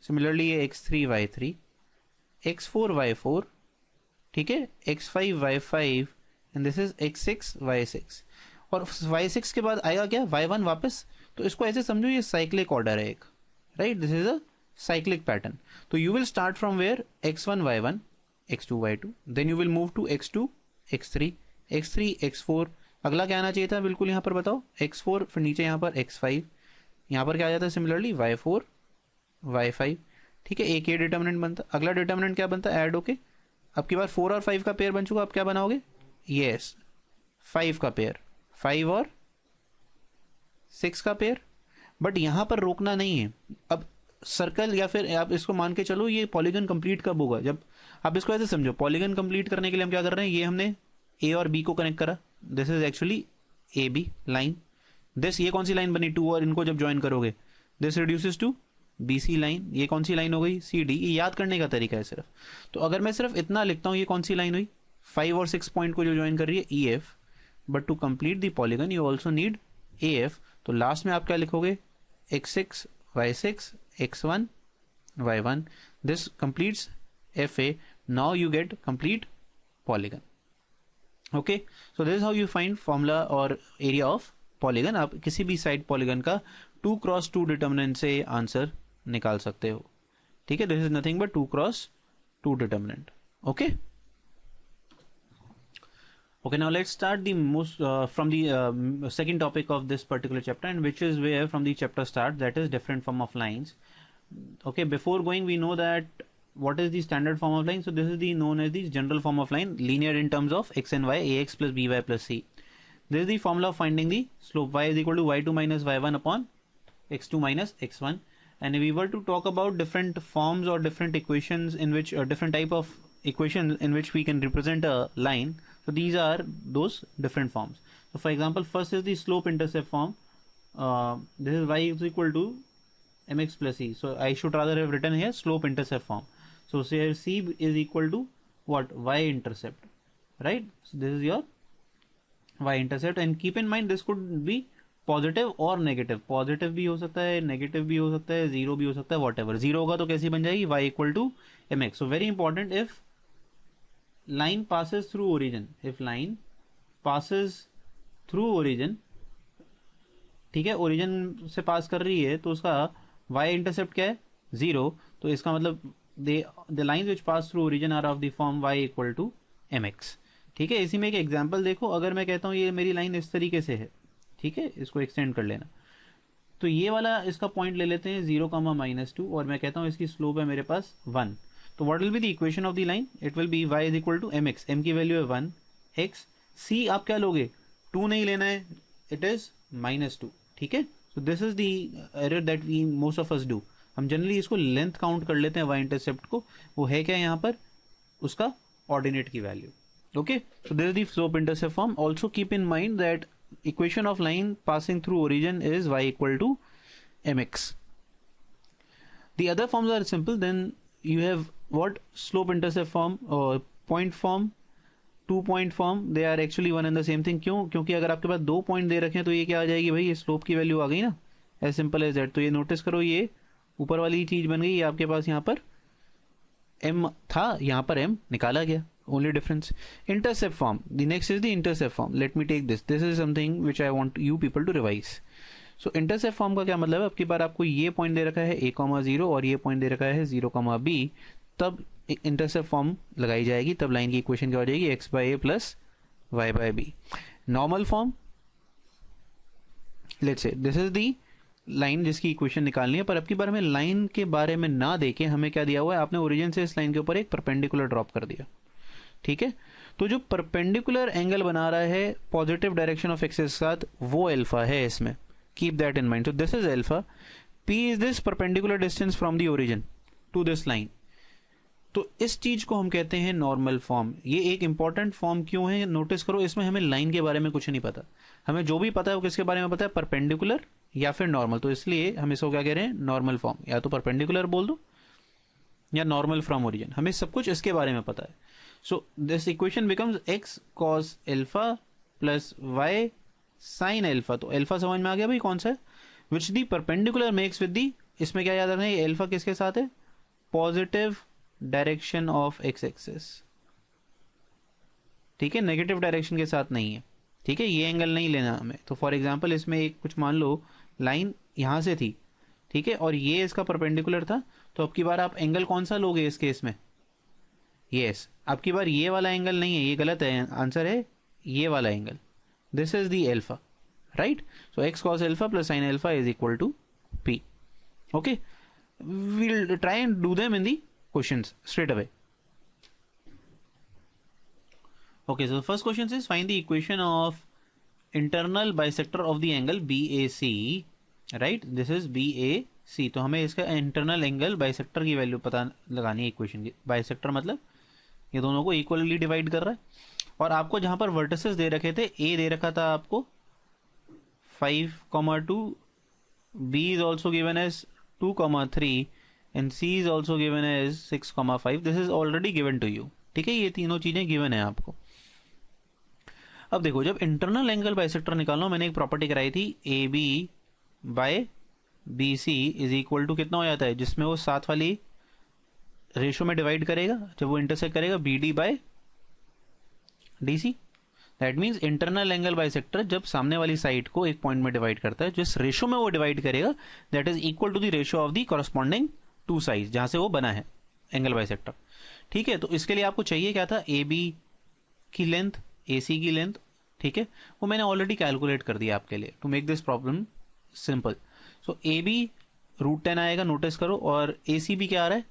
S1: सिमिलरली ये x3 y3, x4 y4, ठीक है, x5 y5 and this is x6 y6, और y6 के बाद आएगा क्या, y1 वापस। तो इसको ऐसे समझो, ये साइक्लिक ऑर्डर है एक, right, this is a cyclic pattern. तो you will start from where, x1 y1, x2 y2, then you will move to x2 x3 x3 x4, अगला क्या आना चाहिए था बिल्कुल यहाँ पर बताओ, x4, फिर नीचे यहाँ पर x5, यहाँ पर क्या आ जाता है सिमिलरली y4 y5, ठीक है, एक ये डिटर्मिनेंट बनता। अगला डिटर्मिनेंट क्या बनता है, ऐड होके अब की बार 4 और 5 का पेयर बन चुका, अब क्या बनाओगे, यस 5 का पेयर, 5 और 6 का पेयर। बट यहाँ पर रोकना नहीं है, अब सर्कल या फिर आप इसको मान के चलो ये पॉलीगन कंप्लीट कब होगा, जब आप इसको ऐसे समझो, पॉलीगन कंप्लीट करने के लिए हम क्या कर रहे हैं, ये हमने ए और बी को कनेक्ट करा, this is actually A B line, this ये कौन सी लाइन बनी, 2 और इनको जब ज्वाइन करोगे this reduces to B C line, ये कौन सी लाइन हो गई, सी डी। ये याद करने का तरीका है सिर्फ। तो अगर मैं सिर्फ इतना लिखता हूँ, ये कौन सी लाइन हुई, 5 और 6 पॉइंट को जो ज्वाइन कर रही है, E F, but to complete the polygon you also need A F. तो लास्ट में आप क्या लिखोगे, x6 y6 x1 y1, this completes FA. Now you get complete polygon. Okay, so this is how you find formula or area of polygon. आप किसी भी साइड पॉलीगन का 2x2 डिटर्मिनेंट से आंसर निकाल सकते हो, ठीक है। This is nothing but 2x2 determinant, okay. Okay, now let's start the most from the second topic of this particular chapter, and which is where from the chapter start, that is different form of lines. Okay, before going, we know that what is the standard form of line. So this is the known as the general form of line, linear in terms of x and y, ax plus by plus c. This is the formula of finding the slope. Y is equal to y2 minus y1 upon x2 minus x1. And if we were to talk about different forms or different equations in which different type of equations in which we can represent a line, so these are those different forms. So for example, first is the slope intercept form. This is y is equal to mx plus c. So I should rather have written here slope intercept form. So say c is equal to what? Y intercept, right? So this is your y intercept, and keep in mind this could be positive और नेगेटिव. पॉजिटिव भी हो सकता है, नेगेटिव भी हो सकता है, जीरो भी हो सकता है, वॉट एवर. जीरो होगा तो कैसी बन जाएगी? y equal to m x. So very important, if line passes through origin, if line passes through origin, ठीक है, ओरिजिन से पास कर रही है तो उसका y इंटरसेप्ट क्या है? जीरो. तो इसका मतलब the line which pass through origin are of the form y equal to m x. ठीक है, इसी में एक एग्जाम्पल देखो. अगर मैं कहता हूँ ये मेरी लाइन इस तरीके से है, ठीक है, इसको एक्सटेंड कर लेना, तो ये वाला इसका पॉइंट ले लेते हैं 0, -2, और मैं कहता हूँ इसकी स्लोप है मेरे पास 1. तो what will be the equation of the line? It will be y is equal to m x. M की वैल्यू है 1, x, c आप क्या लोगे? 2 नहीं लेना है, इट इज -2. ठीक है, so this is the error that we most of us do. हम जनरली इसको लेंथ काउंट कर लेते हैं y इंटरसेप्ट को. वो है क्या यहाँ पर? उसका ऑर्डिनेट की value. Okay, so this is the slope intercept form. Also keep in mind that equation of line passing through origin is y equal to mx. The other forms are simple. Then you have what? Slope intercept form or point form, 2 point form. They are actually one and the same thing. क्यों? क्योंकि अगर आपके पास 2 पॉइंट दे रखे हैं तो ये क्या आ जाएगी भाई? ये स्लोप की वैल्यू आ गई ना, एज सिंपल एज दैट. तो ये नोटिस करो, ये ऊपर वाली चीज बन गई, आपके पास यहाँ पर m था, यहाँ पर m निकाला गया. Only difference. Intercept form. The next is the intercept form. Let me take this. This is something which I want you people to revise. So intercept form का क्या मतलब है? अब की बार आपको ये पॉइंट दे रखा है a,0 और ये पॉइंट दे रखा है 0,b. तब इंटरसेप्ट फॉर्म लगाई जाएगी, तब लाइन की इक्वेशन क्या हो जाएगी? x by a plus y by b. Normal form, let's say this is the line जिसकी इक्वेशन निकालनी है. पर अब की बार हमें लाइन के बारे में ना देके हमें क्या दिया हुआ है? आपने ओरिजिन से इस लाइन के ऊपर एक परपेंडिकुलर ड्रॉप कर दिया. ठीक है, तो जो परपेंडिकुलर एंगल बना रहा है पॉजिटिव डायरेक्शन ऑफ एक्सिस के साथ, वो अल्फा है इसमें. Keep that in mind. So this is alpha. p is this perpendicular distance from the origin to this line. तो इस चीज को हम कहते हैं नॉर्मल फॉर्म. ये एक इंपॉर्टेंट फॉर्म क्यों है? नोटिस करो, इसमें हमें लाइन के बारे में कुछ नहीं पता. हमें जो भी पता है वो किसके बारे में पता है? परपेंडिकुलर या फिर नॉर्मल. तो इसलिए हम इसको क्या कह रहे हैं? Normal form. या तो परपेंडिकुलर बोल दो या नॉर्मल फ्रॉम ओरिजिन. हमें सब कुछ इसके बारे में पता है. So this equation becomes x cos alpha plus y sin alpha. तो अल्फा समझ में आ गया भाई कौन सा है? Which the perpendicular makes with the, इसमें क्या याद रखना है? ये अल्फा किसके साथ है? Positive direction of x axis. ठीक है, नेगेटिव डायरेक्शन के साथ नहीं है. ठीक है, ये एंगल नहीं लेना हमें. तो फॉर एग्जाम्पल इसमें एक कुछ मान लो लाइन यहां से थी, ठीक है, और ये इसका परपेंडिकुलर था. तो अब की बार आप एंगल कौन सा लोगे इस केस में? यस, अब की बार ये वाला एंगल नहीं है, ये गलत है. आंसर है ये वाला angle. This is the alpha, right? So x cos alpha plus sin alpha is equal to P. Okay, we'll try and do them in the questions straight away. Okay, so the first question is find the equation of internal bisector of the angle BAC, right? This is BAC. तो हमें इसका इंटरनल एंगल बाइसेक्टर की वैल्यू पता लगानी है इक्वेशन की. बाइसेक्टर मतलब ये दोनों को इक्वली डिवाइड कर रहा है. और आपको जहां पर वर्टिसेस दे रखे थे, A दे रखा था आपको 5,2, B is also given as 2,3 and C is also given as 6,5. This is already given to you. ठीक है, ये तीनों चीजें गिवन है आपको. अब देखो, जब इंटरनल एंगल बाइसेक्टर निकालना, मैंने एक प्रॉपर्टी कराई थी A B by B C is equal to कितना हो जाता है, जिसमें वो साथ वाली रेशो में डिवाइड करेगा जब वो इंटरसेक्ट करेगा B D by D C. That means internal angle bisector जब सामने वाली साइड को एक पॉइंट में डिवाइड करता है, जिस रेशो में वो डिवाइड करेगा that is equal to the ratio of the corresponding two side जहां से वो बना है एंगल बाइसेक्टर. ठीक है, तो इसके लिए आपको चाहिए क्या था? ए बी की लेंथ, ए सी की लेंथ. ठीक है, वो मैंने ऑलरेडी कैलकुलेट कर दिया आपके लिए to make this problem simple. So A B √10 आएगा, नोटिस करो, और AC भी क्या आ रहा है,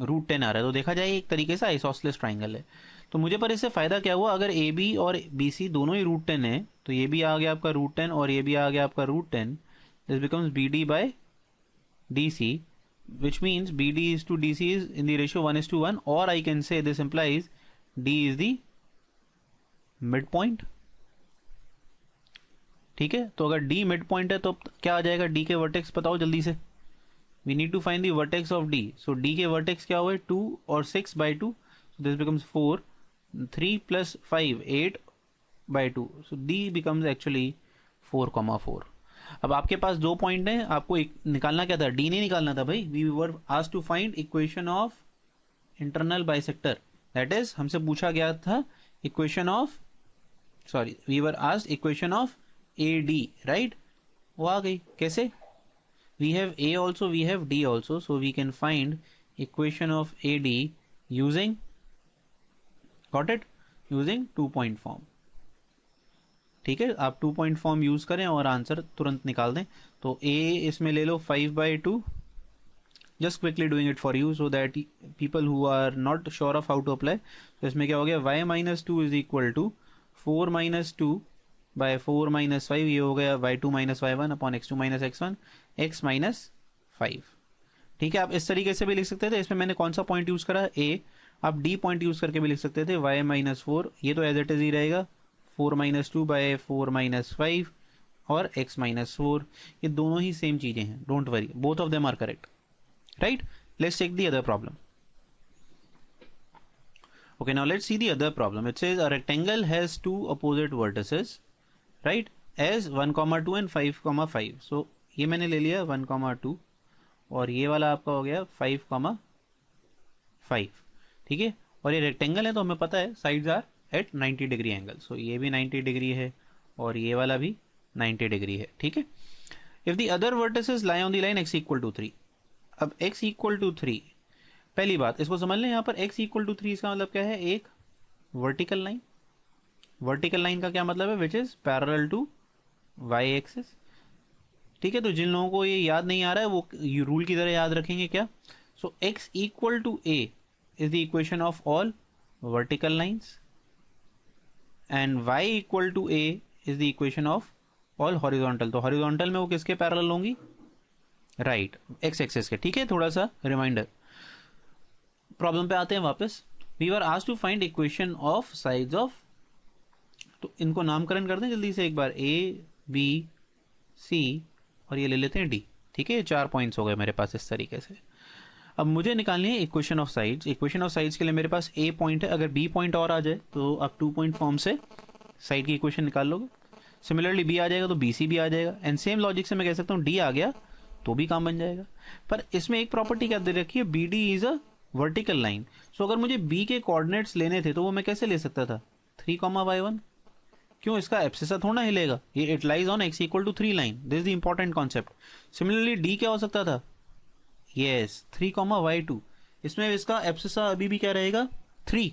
S1: √10 आ रहा है। तो देखा जाए एक तरीके से आइसोसेलेस ट्राइंगल है। तो मुझे पर इससे फायदा क्या हुआ, अगर AB और BC दोनों ही √10 है, तो ये भी आ गया आपका √10 और ये भी आ गया आपका √10, this becomes BD by DC, which means BD is to DC is in the ratio 1:1, or I can say this implies D is the midpoint। ठीक है, तो अगर D midpoint है तो क्या आ जाएगा, D के वर्टेक्स बताओ जल्दी से। We need to find the vertex of D. So D के vertex क्या हुए, 2 और 6/2, so this becomes 4, 3 plus 5 8/2, so D becomes actually 4,4। अब आपके पास दो पॉइंट हैं, आपको एक निकालना क्या था, D नहीं निकालना था भाई। We were asked to find equation of internal bisector, that is हमसे पूछा गया था equation of, sorry, we were asked equation of AD, right. वो आ गई कैसे, we have A also, we have D also, so we can find equation of AD using, got it, using 2-point form। ठीक है, आप 2-point form यूज करें और आंसर तुरंत निकाल दें। तो A इसमें ले लो 5/2, just quickly doing it for you so that people who are not sure of how to apply, तो इसमें क्या हो गया, y-2 is equal to 4-2 by 4-5, ये हो गया y2 - y1 upon x2 - x1 x - 5। ठीक है, आप इस तरीके से भी लिख सकते थे। इसमें मैंने कौन सा पॉइंट यूज करा, A। आप D पॉइंट यूज करके भी लिख सकते थे, y - 4, ये तो एज इट इज ही रहेगा, 4-2 by 4-5 और x - 4, ये दोनों ही सेम चीजें हैं, don't worry, both of them are correct, right. Let's take the other problem. Okay, now let's see the other problem. It says a rectangle has two opposite vertices, right, as 1,2 and 5,5। so ये मैंने ले लिया 1,2 और ये वाला आपका हो गया 5,5। ठीक है, और ये रेक्टेंगल है तो हमें पता है sides are at 90 degree angle, so ये भी 90 डिग्री है और ये वाला भी 90 डिग्री है। ठीक है, if the other vertices lie on the line x = 3। अब x = 3, पहली बात इसको समझ लें, यहाँ पर x = 3 इसका मतलब क्या है, एक वर्टिकल लाइन। वर्टिकल लाइन का क्या मतलब है, which is parallel to y axis. ठीक है, तो जिन लोगों को ये याद नहीं आ रहा है वो रूल की तरह याद रखेंगे क्या, सो x = a is the equation of all vertical lines and y = a is the equation of all horizontal। तो horizontal में वो किसके पैरेलल होंगी, राइट, x एक्सिस के। ठीक है, थोड़ा सा रिमाइंडर। प्रॉब्लम पे आते हैं वापस। We were asked to find equation of sides of, तो इनको नामकरण कर दें जल्दी से एक बार, A B C और ये ले लेते हैं D। ठीक है, 4 पॉइंट्स हो गए मेरे पास इस तरीके से। अब मुझे निकालनी है equation of sides. Equation of sides के लिए मेरे पास A पॉइंट है, अगर B पॉइंट और आ जाए तो आप 2-point फॉर्म से साइड की इक्वेशन निकाल लोगे। सिमिलरली B आ जाएगा तो BC भी आ जाएगा, एंड सेम लॉजिक से मैं कह सकता हूँ D आ गया तो भी काम बन जाएगा। पर इसमें एक प्रॉपर्टी क्या दे रखी है, BD is a vertical line. So अगर मुझे B के कोऑर्डिनेट्स लेने थे तो वो मैं कैसे ले सकता था, 3,y1। क्यों, इसका एब्सिसा थोड़ा हिलेगा, ये it lies on x = 3 line, this is the important concept. Similarly D क्या हो सकता था, यस 3,y2, इसमें इसका एब्सिसा अभी भी क्या रहेगा, 3,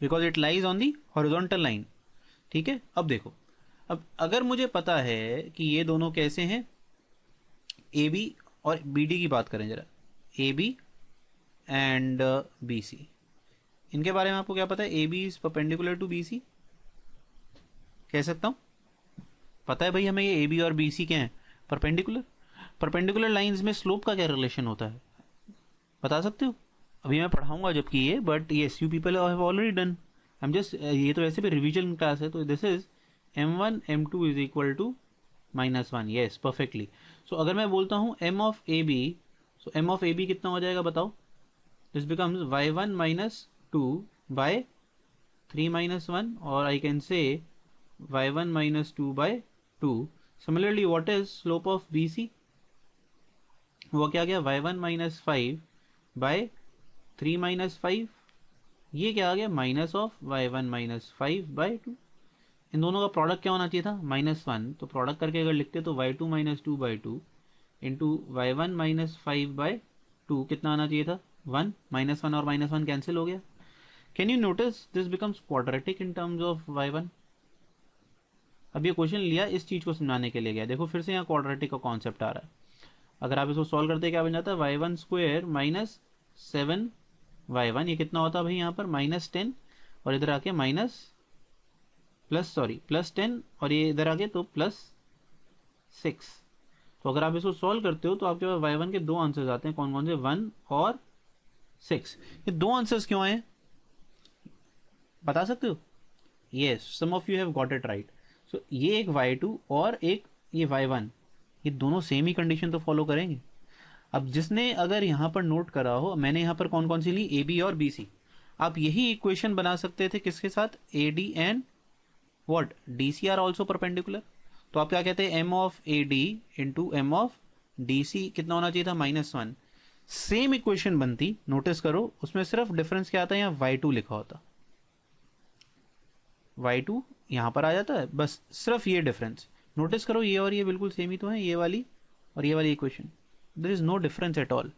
S1: because it lies on the horizontal line. ठीक है, अब देखो, अब अगर मुझे पता है कि ये दोनों कैसे हैं, AB और BD की बात करें जरा, AB एंड BC, इनके बारे में आपको क्या पता है, AB is perpendicular to BC, कह सकता हूं, पता है भाई हमें ये AB और BC क्या है, परपेंडिकुलर। परपेंडिकुलर लाइंस में स्लोप का क्या रिलेशन होता है, बता सकते हो, अभी मैं पढ़ाऊंगा जबकि ये, but yes you people have already done, I am just, ये तो वैसे भी रिवीजन क्लास है, तो this is m1 m2 is equal to -1, yes perfectly. So अगर मैं बोलता हूं m of AB, so m of AB कितना हो जाएगा बताओ, दिस बिकम्स y1 - 2 by 3 - 1, और आई कैन से y1 - 2 by 2। Similarly what is slope of BC, वो क्या गया, y1 - 5 by 3 - 5, ये क्या आ गया, माइनस ऑफ y1 - 5 by 2। इन दोनों का प्रोडक्ट क्या होना चाहिए था, -1, तो प्रोडक्ट करके अगर लिखते तो y2 - 2 by 2 into y1 - 5 by 2 कितना आना चाहिए था, 1, -1 और -1 कैंसिल हो गया। Can you notice this becomes quadratic in terms of y1। अब ये क्वेश्चन लिया इस चीज को समझाने के लिए गया, देखो फिर से यहाँ क्वाड्रेटिक का कॉन्सेप्ट आ रहा है। अगर आप इसको सॉल्व करते क्या बन जाता है, y1 स्क्वायर माइनस 7y1, ये कितना होता है भाई यहाँ पर -10, और इधर आके +10, और ये इधर आके तो +6। तो अगर आप इसको सॉल्व करते हो तो आपके पास y1 के दो आंसर्स आते हैं, कौन कौन से, 1 और 6। ये दो आंसर्स क्यों आए बता सकते हो? Yes, some of you have got it right. So ये एक y2 और एक ये y1, ये दोनों सेम ही कंडीशन तो फॉलो करेंगे। अब जिसने अगर यहाँ पर नोट करा हो, मैंने यहाँ पर कौन कौन सी ली, ए बी और बी सी, आप यही इक्वेशन बना सकते थे किसके साथ, A D and what, D C are also perpendicular. तो आप क्या कहते हैं, m of A D into m of D C कितना होना चाहिए था, -1। सेम इक्वेशन बनती, नोटिस करो उसमें सिर्फ डिफरेंस क्या आता है, यहाँ y2 लिखा होता, y2 यहां पर आ जाता है, बस सिर्फ ये डिफरेंस। नोटिस करो ये और ये बिल्कुल सेम ही तो है, ये वाली और ये वाली equation, there is no difference at all.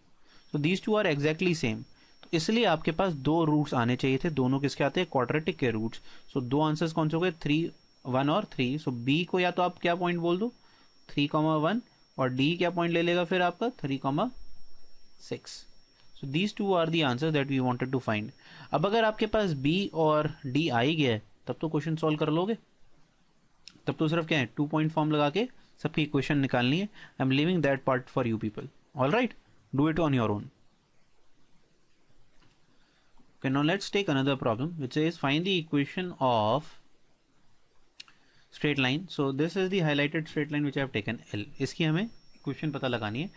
S1: So these two are exactly same. तो इसलिए आपके पास दो रूट्स आने चाहिए थे, दोनों किसके आते हैं, क्वाड्रेटिक के रूट्स। सो दो आंसर्स कौन से हो गए, 3, 1 और 3। सो बी को या तो आप क्या पॉइंट बोल दो, 3,1, और डी क्या पॉइंट ले लेगा फिर आपका 3,6। So these two are the answer that we wanted to find. अब अगर आपके पास बी और डी आ ही गया है तब तो क्वेश्चन सॉल्व कर लोगे, तब तो सिर्फ क्या है, 2 पॉइंट फॉर्म लगा के सबकी इक्वेशन निकालनी है। I am living that part for you people, all right, do it on your own. Okay, now let's take another problem which says find the equation of straight line. So this is the highlighted straight line which I have taken L. इसकी हमें इक्वेशन पता लगानी है।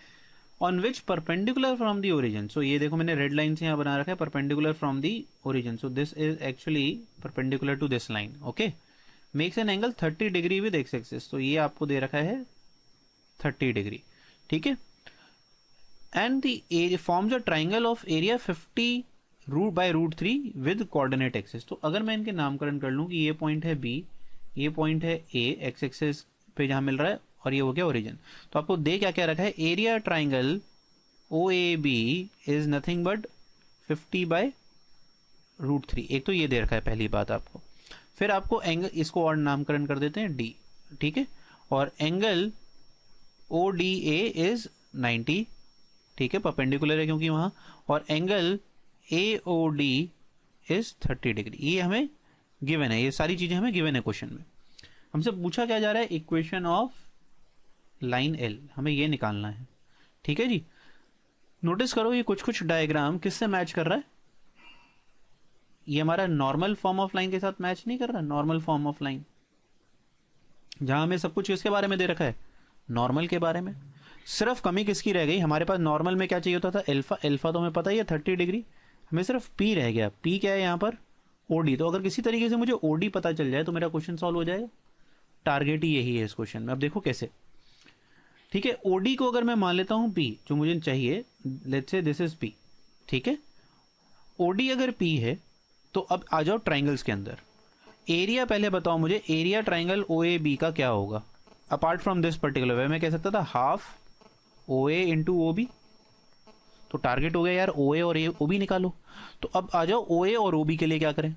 S1: On which perpendicular from the origin, so ये देखो मैंने रेड लाइन से यहाँ बना रखा है perpendicular from the origin, so this is actually perpendicular to this line, okay, makes an angle 30 degree with x axis। तो ये आपको दे रखा है 30 डिग्री, ठीक है। And the area forms a triangle of area 50 √3 with coordinate axis। तो अगर मैं इनके नामकरण कर लूँ कि ये पॉइंट है B, ये पॉइंट है A, एक्स एक्सिस पे जहाँ मिल रहा है, और ये हो गया ओरिजिन। तो आपको दे क्या क्या रखा है, area triangle OAB is nothing but 50/√3। एक तो ये दे रखा है पहली बात आपको, फिर आपको एंगल, इसको और नामकरण कर देते हैं D, ठीक है, और एंगल ODA इज 90, ठीक है, परपेंडिकुलर है क्योंकि वहां, और एंगल AOD इज 30 डिग्री। ये हमें गिवन है, ये सारी चीजें हमें गिवन है क्वेश्चन में। हमसे पूछा क्या जा रहा है, इक्वेशन ऑफ लाइन L, हमें ये निकालना है, ठीक है जी। नोटिस करो ये कुछ कुछ डायग्राम किससे मैच कर रहा है, ये हमारा नॉर्मल फॉर्म ऑफ लाइन के साथ मैच नहीं कर रहा, नॉर्मल फॉर्म ऑफ लाइन, जहां हमें सब कुछ किसके बारे में दे रखा है, नॉर्मल के बारे में। सिर्फ कमी किसकी रह गई, हमारे पास नॉर्मल में क्या चाहिए होता था, अल्फा, अल्फा तो हमें पता ही है 30 डिग्री, हमें सिर्फ पी रह गया। पी क्या है यहाँ पर, ओडी। तो अगर किसी तरीके से मुझे ओडी पता चल जाए तो मेरा क्वेश्चन सॉल्व हो जाएगा। टारगेट ही यही है इस क्वेश्चन में। अब देखो कैसे, ठीक है, ओडी को अगर मैं मान लेता हूं पी, जो मुझे चाहिए, let's say this is P, ठीक है, ओडी अगर पी है तो अब आ जाओ ट्राइंगल्स के अंदर। एरिया पहले बताओ मुझे, एरिया ट्राइंगल OAB का क्या होगा, apart from this particular way मैं कह सकता था हाफ OA इंटू OB। तो टारगेट हो गया यार, OA और OB निकालो। तो अब आ जाओ OA और OB के लिए क्या करें,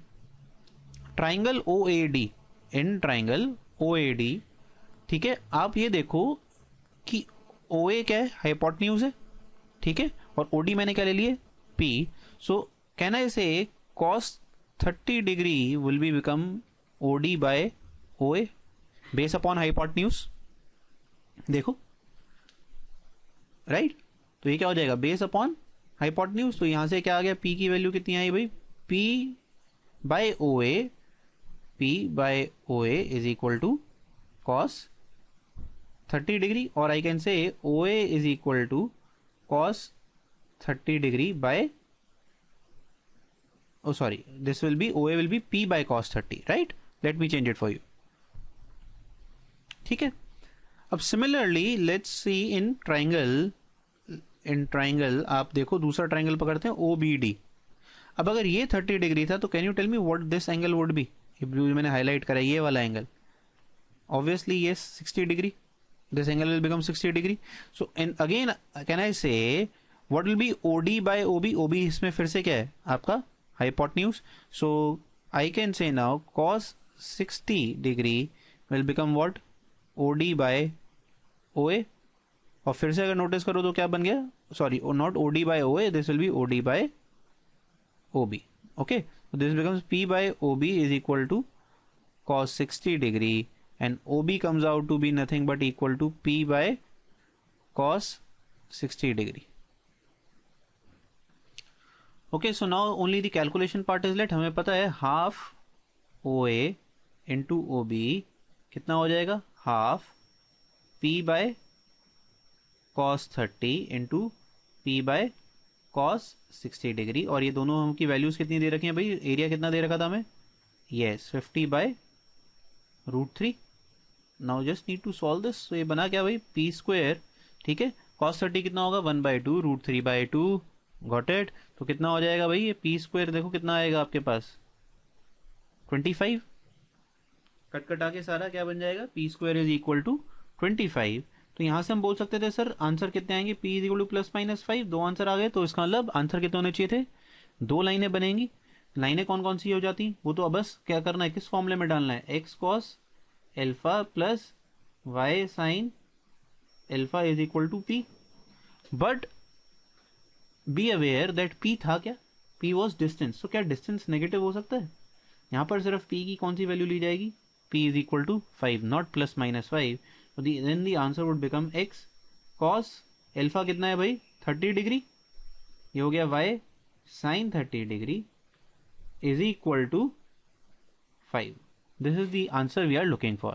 S1: triangle OAD, in triangle OAD, ठीक है, आप ये देखो कि OA क्या है, हाइपोटेन्यूज है, ठीक है, और OD मैंने क्या ले लिए, P। So can I say cos 30 degree will be become OD by OA base upon hypotenuse, देखो राइट। तो ये क्या हो जाएगा, बेस अपॉन हाइपोटेन्यूज। तो यहां से क्या आ गया, P की वैल्यू कितनी आई भाई, P by OA is equal to cos 30 degree, और I can say OA is equal to cos 30 degree by, oh sorry, this will be OA will be P by cos 30, right? Let me change it for you. ठीक है, अब similarly let's see in triangle आप देखो, दूसरा ट्राइंगल पकड़ते हैं OBD। अब अगर ये 30 डिग्री था तो can you tell me what this angle would be, blue मैंने हाईलाइट करा ये वाला एंगल, ऑब्वियसली ये 60 degree, this angle will become 60 degree. So and again can I say what will be OD by OB, OB इसमें फिर से क्या है आपका hypotenuse. So I can say now cos 60 degree will become what, OD by OA, और फिर से अगर नोटिस करो तो क्या बन गया, sorry not OD by OA, this will be OD by OB. Okay, so this becomes P by OB is equal to cos 60 degree, and OB comes out to be nothing but equal to P by cos 60 degree. Okay, so now only the calculation part is left. हमें पता है half OA into OB कितना हो जाएगा, half P by cos 30 into P by cos 60 degree, और ये दोनों हम की वैल्यूज कितनी दे रखी हैं भाई, एरिया कितना दे रखा था हमें, yes 50 by √3. Now just need to solve this. तो ये बना क्या भाई, पी स्क्वायर, ठीक है, cos 30 कितना होगा 1/2 √3/2, गॉट इट. तो कितना हो जाएगा भाई ये पी स्क्वायर, देखो कितना आएगा आपके पास 25, कट कटा के सारा क्या बन जाएगा, P square is equal to 25. तो यहां से हम बोल सकते थे सर आंसर कितने आएंगे, P इज इक्वल टू +-5. दो आंसर आ गए, तो इसका मतलब आंसर कितने होने चाहिए थे, दो लाइनें बनेंगी. लाइनें कौन कौन सी हो जाती, वो तो अब बस क्या करना है, किस फॉर्मूले में डालना है, x cos alpha plus y sin alpha is equal to P. But be aware that P था क्या, P वॉज डिस्टेंस. तो क्या डिस्टेंस नेगेटिव हो सकता है, यहाँ पर सिर्फ P की कौन सी वैल्यू ली जाएगी, P is equal to 5, not +-5. then the answer would become x cos alpha कितना है भाई 30 डिग्री, ये हो गया y sin 30 degree is equal to 5. This is the answer we are looking for.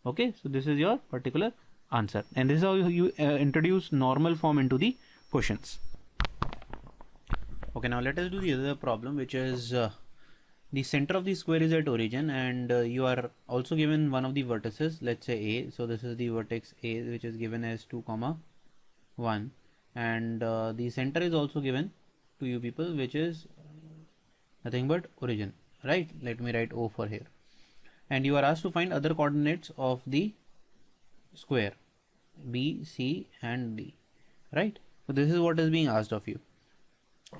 S1: Okay, so this is your particular answer, and this is how you introduce normal form into the questions. Okay, now let us do the other problem, which is the center of the square is at origin, and you are also given one of the vertices, let's say A. So this is the vertex A, which is given as 2,1, and the center is also given to you people, which is nothing but origin, right? Let me write O for here. And you are asked to find other coordinates of the square B, C and D, right? So this is what is being asked of you.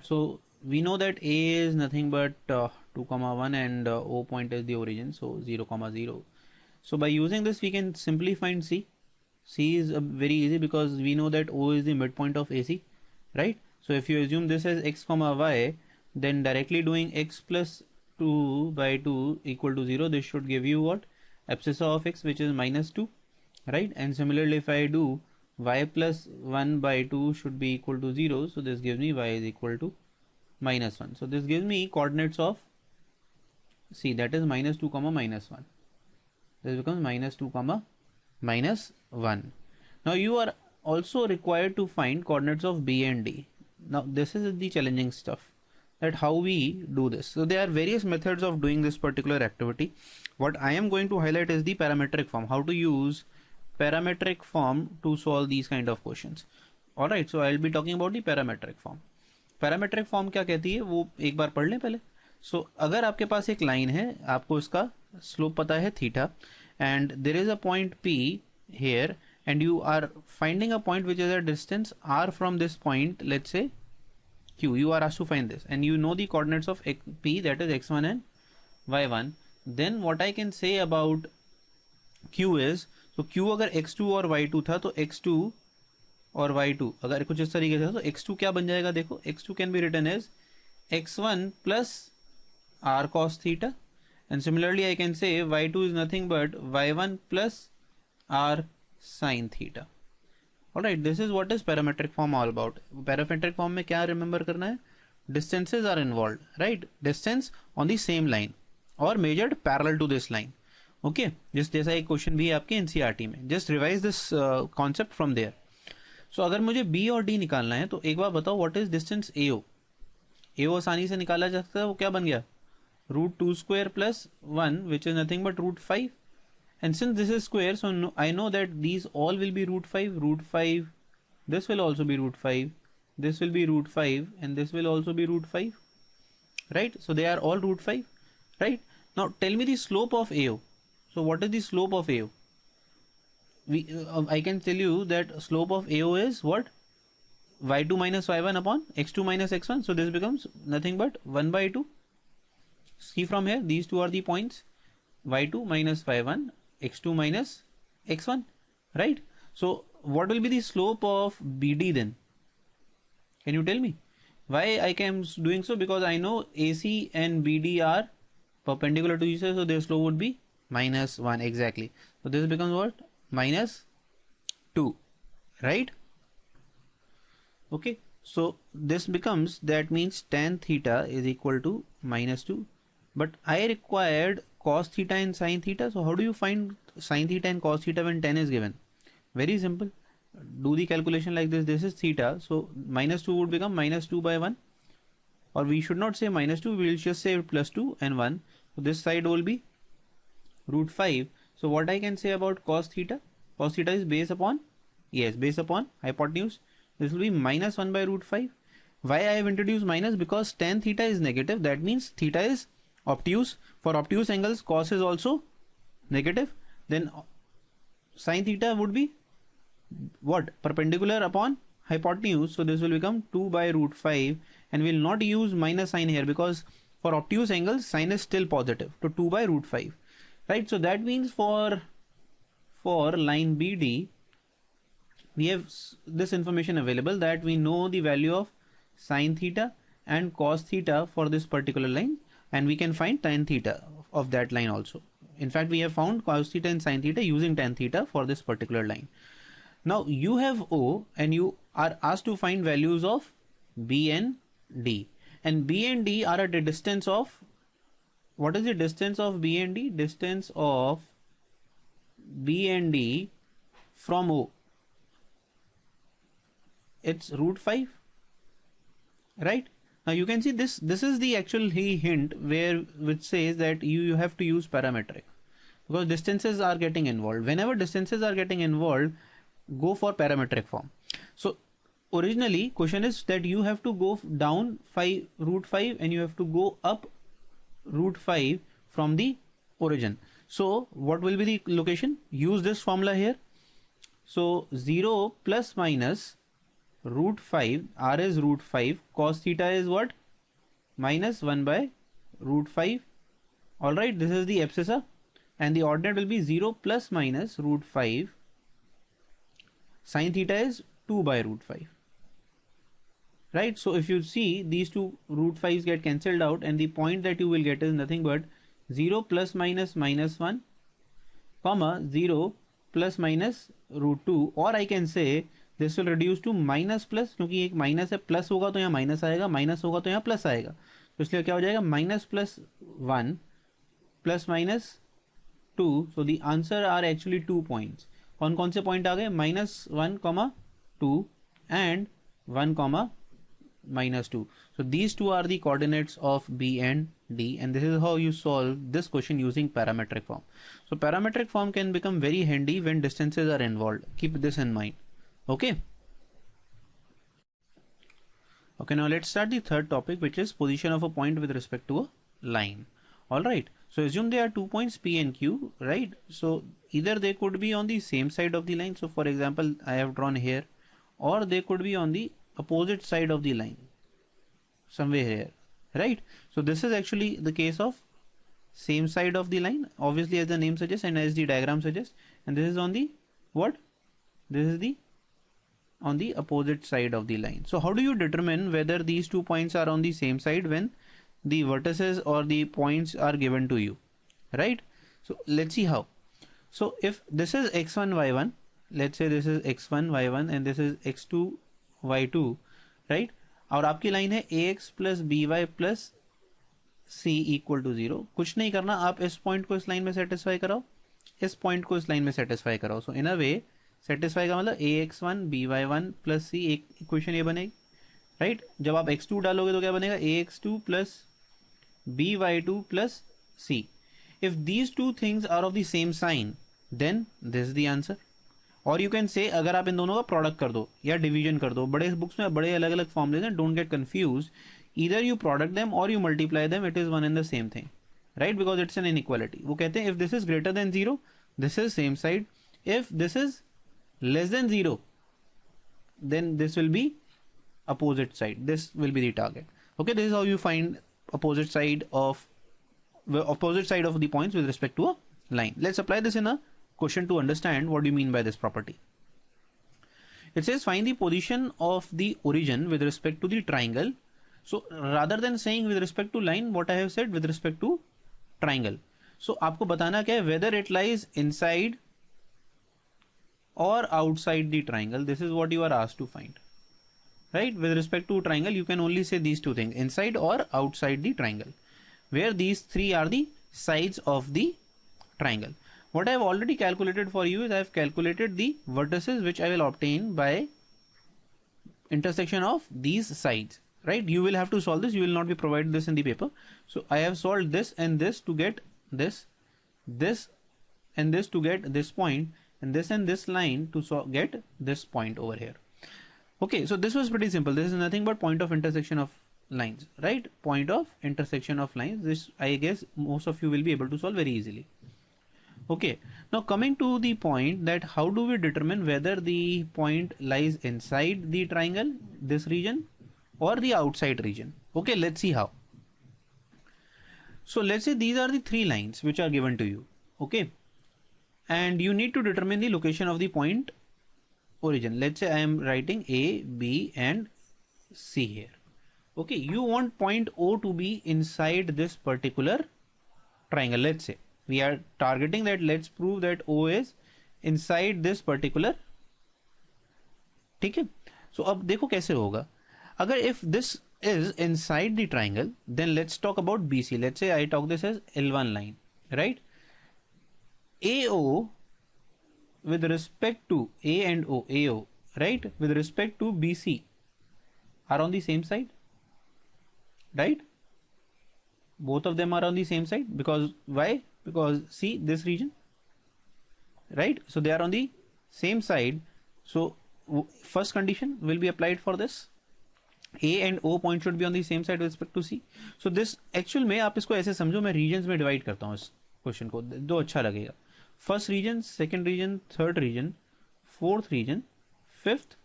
S1: So we know that A is nothing but 2,1 and O point is the origin, so 0,0. So by using this we can simply find C. C is very easy because we know that O is the midpoint of AC, right? So if you assume this as x, y, then directly doing x plus 2/2 equal to 0, this should give you what, abscissa of x, which is -2, right? And similarly if I do y plus 1/2 should be equal to 0, so this gives me y is equal to -1. So this gives me coordinates of C, that is -2, -1. This becomes -2, -1. Now you are also required to find coordinates of B and D. Now this is the challenging stuff, that how we do this. So there are various methods of doing this particular activity. What I am going to highlight is the parametric form, how to use parametric form to solve these kind of questions. Alright, so I'll be talking about the parametric form. Parametric form क्या कहती है वो एक बार पढ़ लें पहले. सो अगर आपके पास एक लाइन है, आपको इसका स्लोप पता है theta, and there is a point P here, and you are finding a point which is a distance r from this point, let's say Q. You are asked to find this, and you know the coordinates of P, that is x1 and y1. Then what I can say about Q is, so Q अगर x2 और y2 था, तो x2 और y2 अगर कुछ इस तरीके से, तो x2 क्या बन जाएगा, देखो x2 can be written as x1 plus r cos theta, and similarly I can say y2 is nothing but y1 plus r sin theta. Alright, this is what is parametric form all about. Parametric form में क्या रिमेंबर करना है, distances are involve, right, distance on the same line और measured parallel to this line. Okay, जैसा एक क्वेश्चन भी है आपके एनसीईआरटी में, just revise this concept from there. So अगर मुझे B और D निकालना है, तो एक बार बताओ what is distance AO. AO आसानी से निकाला जा सकता है, वो क्या बन गया, √2² + 1, which is nothing but √5. And since this is square, so I know that these all will be √5, this will also be √5, this will be √5, and this will also be √5, right? So they are all √5, right? Now tell me the slope of AO. So what is the slope of AO? I can tell you that slope of AO is what, y2 minus y1 upon x2 minus x1. So this becomes nothing but 1/2. See from here, these two are the points, y2 minus y1, x2 minus x1, right? So what will be the slope of BD then? Can you tell me? Why I am doing so? Because I know AC and BD are perpendicular to each other, so their slope would be -1 exactly. So this becomes what? -2, right? Okay, so this becomes, that means tan theta is equal to -2, but I required cos theta and sin theta. So how do you find sin theta and cos theta when tan is given? Very simple. Do the calculation like this. This is theta, so -2 would become -2 by 1, or we should not say -2, we will just say +2 and 1. So this side will be √5. So what I can say about cos theta? Cos theta is base upon, yes, base upon hypotenuse. This will be -1 by √5. Why I have introduced minus? Because tan theta is negative. That means theta is obtuse. For obtuse angles, cos is also negative. Then sin theta would be what? Perpendicular upon hypotenuse. So this will become 2 by √5, and we will not use minus sign here because for obtuse angles sin is still positive. So 2 by √5, right? So that means for line BD we have this information available, that we know the value of sin theta and cos theta for this particular line, and we can find tan theta of that line also. In fact, we have found cos theta and sin theta using tan theta for this particular line. Now you have O and you are asked to find values of B and D, and B and D are at a distance of, what is the distance of B and D? Distance of B and D from O, it's √5, right? Now you can see this is the actual hint which says that you have to use parametric, because distances are getting involved. Whenever distances are getting involved, go for parametric form. So originally question is that you have to go down √5 and you have to go up √5 from the origin. So what will be the location? Use this formula here. So 0 plus minus √5, r is √5, cos theta is what? -1 by √5. All right, this is the abscissa, and the ordinate will be 0 plus minus √5. Sin theta is 2 by √5, right? So if you see, these two √5s get cancelled out, and the point that you will get is nothing but 0 plus minus -1, comma 0 plus minus √2, or I can say this will reduce to minus plus, क्योंकि एक माइनस है, प्लस होगा तो यहाँ माइनस आएगा, माइनस होगा तो यहाँ प्लस आएगा, तो इसलिए क्या हो जाएगा? -+1 plus -2. So the answer are actually 2 points. कौन कौन से पॉइंट आ गए? -1, 2 and 1, -2. So these two are the coordinates of B and D, and this is how you solve this question using parametric form. So parametric form can become very handy when distances are involved. Keep this in mind. Okay, now let's start the third topic, which is position of a point with respect to a line. All right, so assume there are 2 points P and Q, right? So either they could be on the same side of the line, so for example I have drawn here, or they could be on the opposite side of the line, somewhere here, right? So this is actually the case of same side of the line, obviously, as the name suggests and as the diagram suggests, and this is on the what? This is the on the opposite side of the line. So how do you determine whether these 2 points are on the same side when the vertices or the points are given to you, right? So let's see how. So if this is x1 y1, let's say this is x1 y1 and this is x2 y2, right? और आपकी लाइन है ax plus by plus c equal to 0. कुछ नहीं करना, आप इस पॉइंट को इस लाइन में सेटिस्फाई कराओ, इस पॉइंट को इस लाइन में सेटिस्फाई कराओ. सो इन अ वे सेटिस्फाई का मतलब ax1 by1 प्लस c, एक इक्वेशन ये बनेगी, राइट? जब आप x2 डालोगे तो क्या बनेगा? ax2 plus by2 plus c. If these two things are of the same sign, then this is the answer. और यू कैन से, अगर आप इन दोनों का प्रोडक्ट कर दो या डिवीजन कर दो, बड़े बुक्स में बड़े अलग अलग फॉर्मूले हैं, don't get confuse. Either you product them or you multiply them, it is one and the same thing, right? Because it's an inequality. वो कहते हैं if this is greater than 0, this is same side. If this is less than 0, then this will be opposite side. This will be the target. Okay, this is how you find opposite side of the points with respect to a line. Let's apply this in a question to understand what do you mean by this property. It says find the position of the origin with respect to the triangle. So rather than saying with respect to line, what I have said with respect to triangle. So आपको बताना क्या है, whether it lies inside or outside the triangle. This is what you are asked to find, right? With respect to triangle, you can only say these two things, inside or outside the triangle, where these three are the sides of the triangle. What I have already calculated for you is I have calculated the vertices which I will obtain by intersection of these sides, right? You will have to solve this. You will not be provided this in the paper. So I have solved this and this to get this, this and this to get this point, and this line to get this point over here. Okay, so this was pretty simple. This is nothing but point of intersection of lines, right? Point of intersection of lines. This, I guess, most of you will be able to solve very easily. Okay, now coming to the point that how do we determine whether the point lies inside the triangle, this region, or the outside region? Okay, let's see how. So let's say these are the three lines which are given to you. Okay, and you need to determine the location of the point origin. Let's say I am writing A, B and C here. Okay, you want point O to be inside this particular triangle. Let's say we are targeting that, let's prove that O is inside this particular. ठीक है, so अब देखो कैसे होगा. अगर if this is inside the triangle, then let's talk about BC. Let's say I talk this as L1 line, right? AO with respect to A and O, AO, right, with respect to BC are on the same side, right? Both of them are on the same side, because why? Because see this region, right? So they are on the same side. So first condition will be applied for this. A and O point should be on the same side with respect to C. So this actual में आप इसको ऐसे समझो, मैं regions में divide करता हूँ इस क्वेश्चन को, दो अच्छा लगेगा. First reason, second reason, third reason, fourth reason, fifth,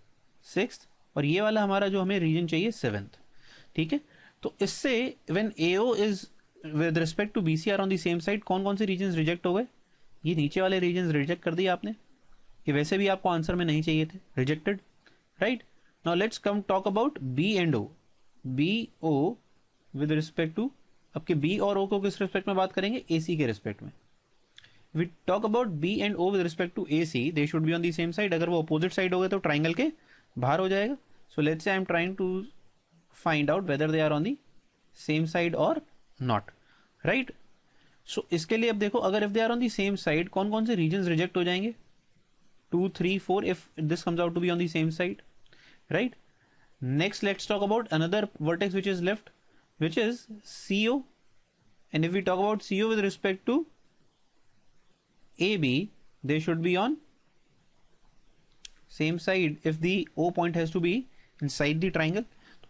S1: sixth, और ये वाला हमारा जो हमें रीजन चाहिए सेवेंथ. ठीक है, तो इससे when AO is with respect to BC are on the same side, कौन कौन से रीजन रिजेक्ट हो गए? ये नीचे वाले रीजन रिजेक्ट कर दिए आपने, ये वैसे भी आपको आंसर में नहीं चाहिए थे, rejected, right. Now let's come talk about B and O. BO with respect to, आपके B और O को किस रिस्पेक्ट में बात करेंगे? AC के रिस्पेक्ट में. We talk about B and O with respect to AC, they should be on the same side. अगर वो opposite side हो गए तो triangle के बाहर हो जाएगा. So let's say I am trying to find out whether they are on the same side or not, right? So इसके लिए अब देखो, अगर if they are on the same side, कौन कौन से regions reject हो जाएंगे? 2, 3, 4 if this comes out to be on the same side, right? Next let's talk about another vertex which is left, which is CO, and if we talk about CO with respect to AB, they should be on same side if the O point has to be inside the triangle.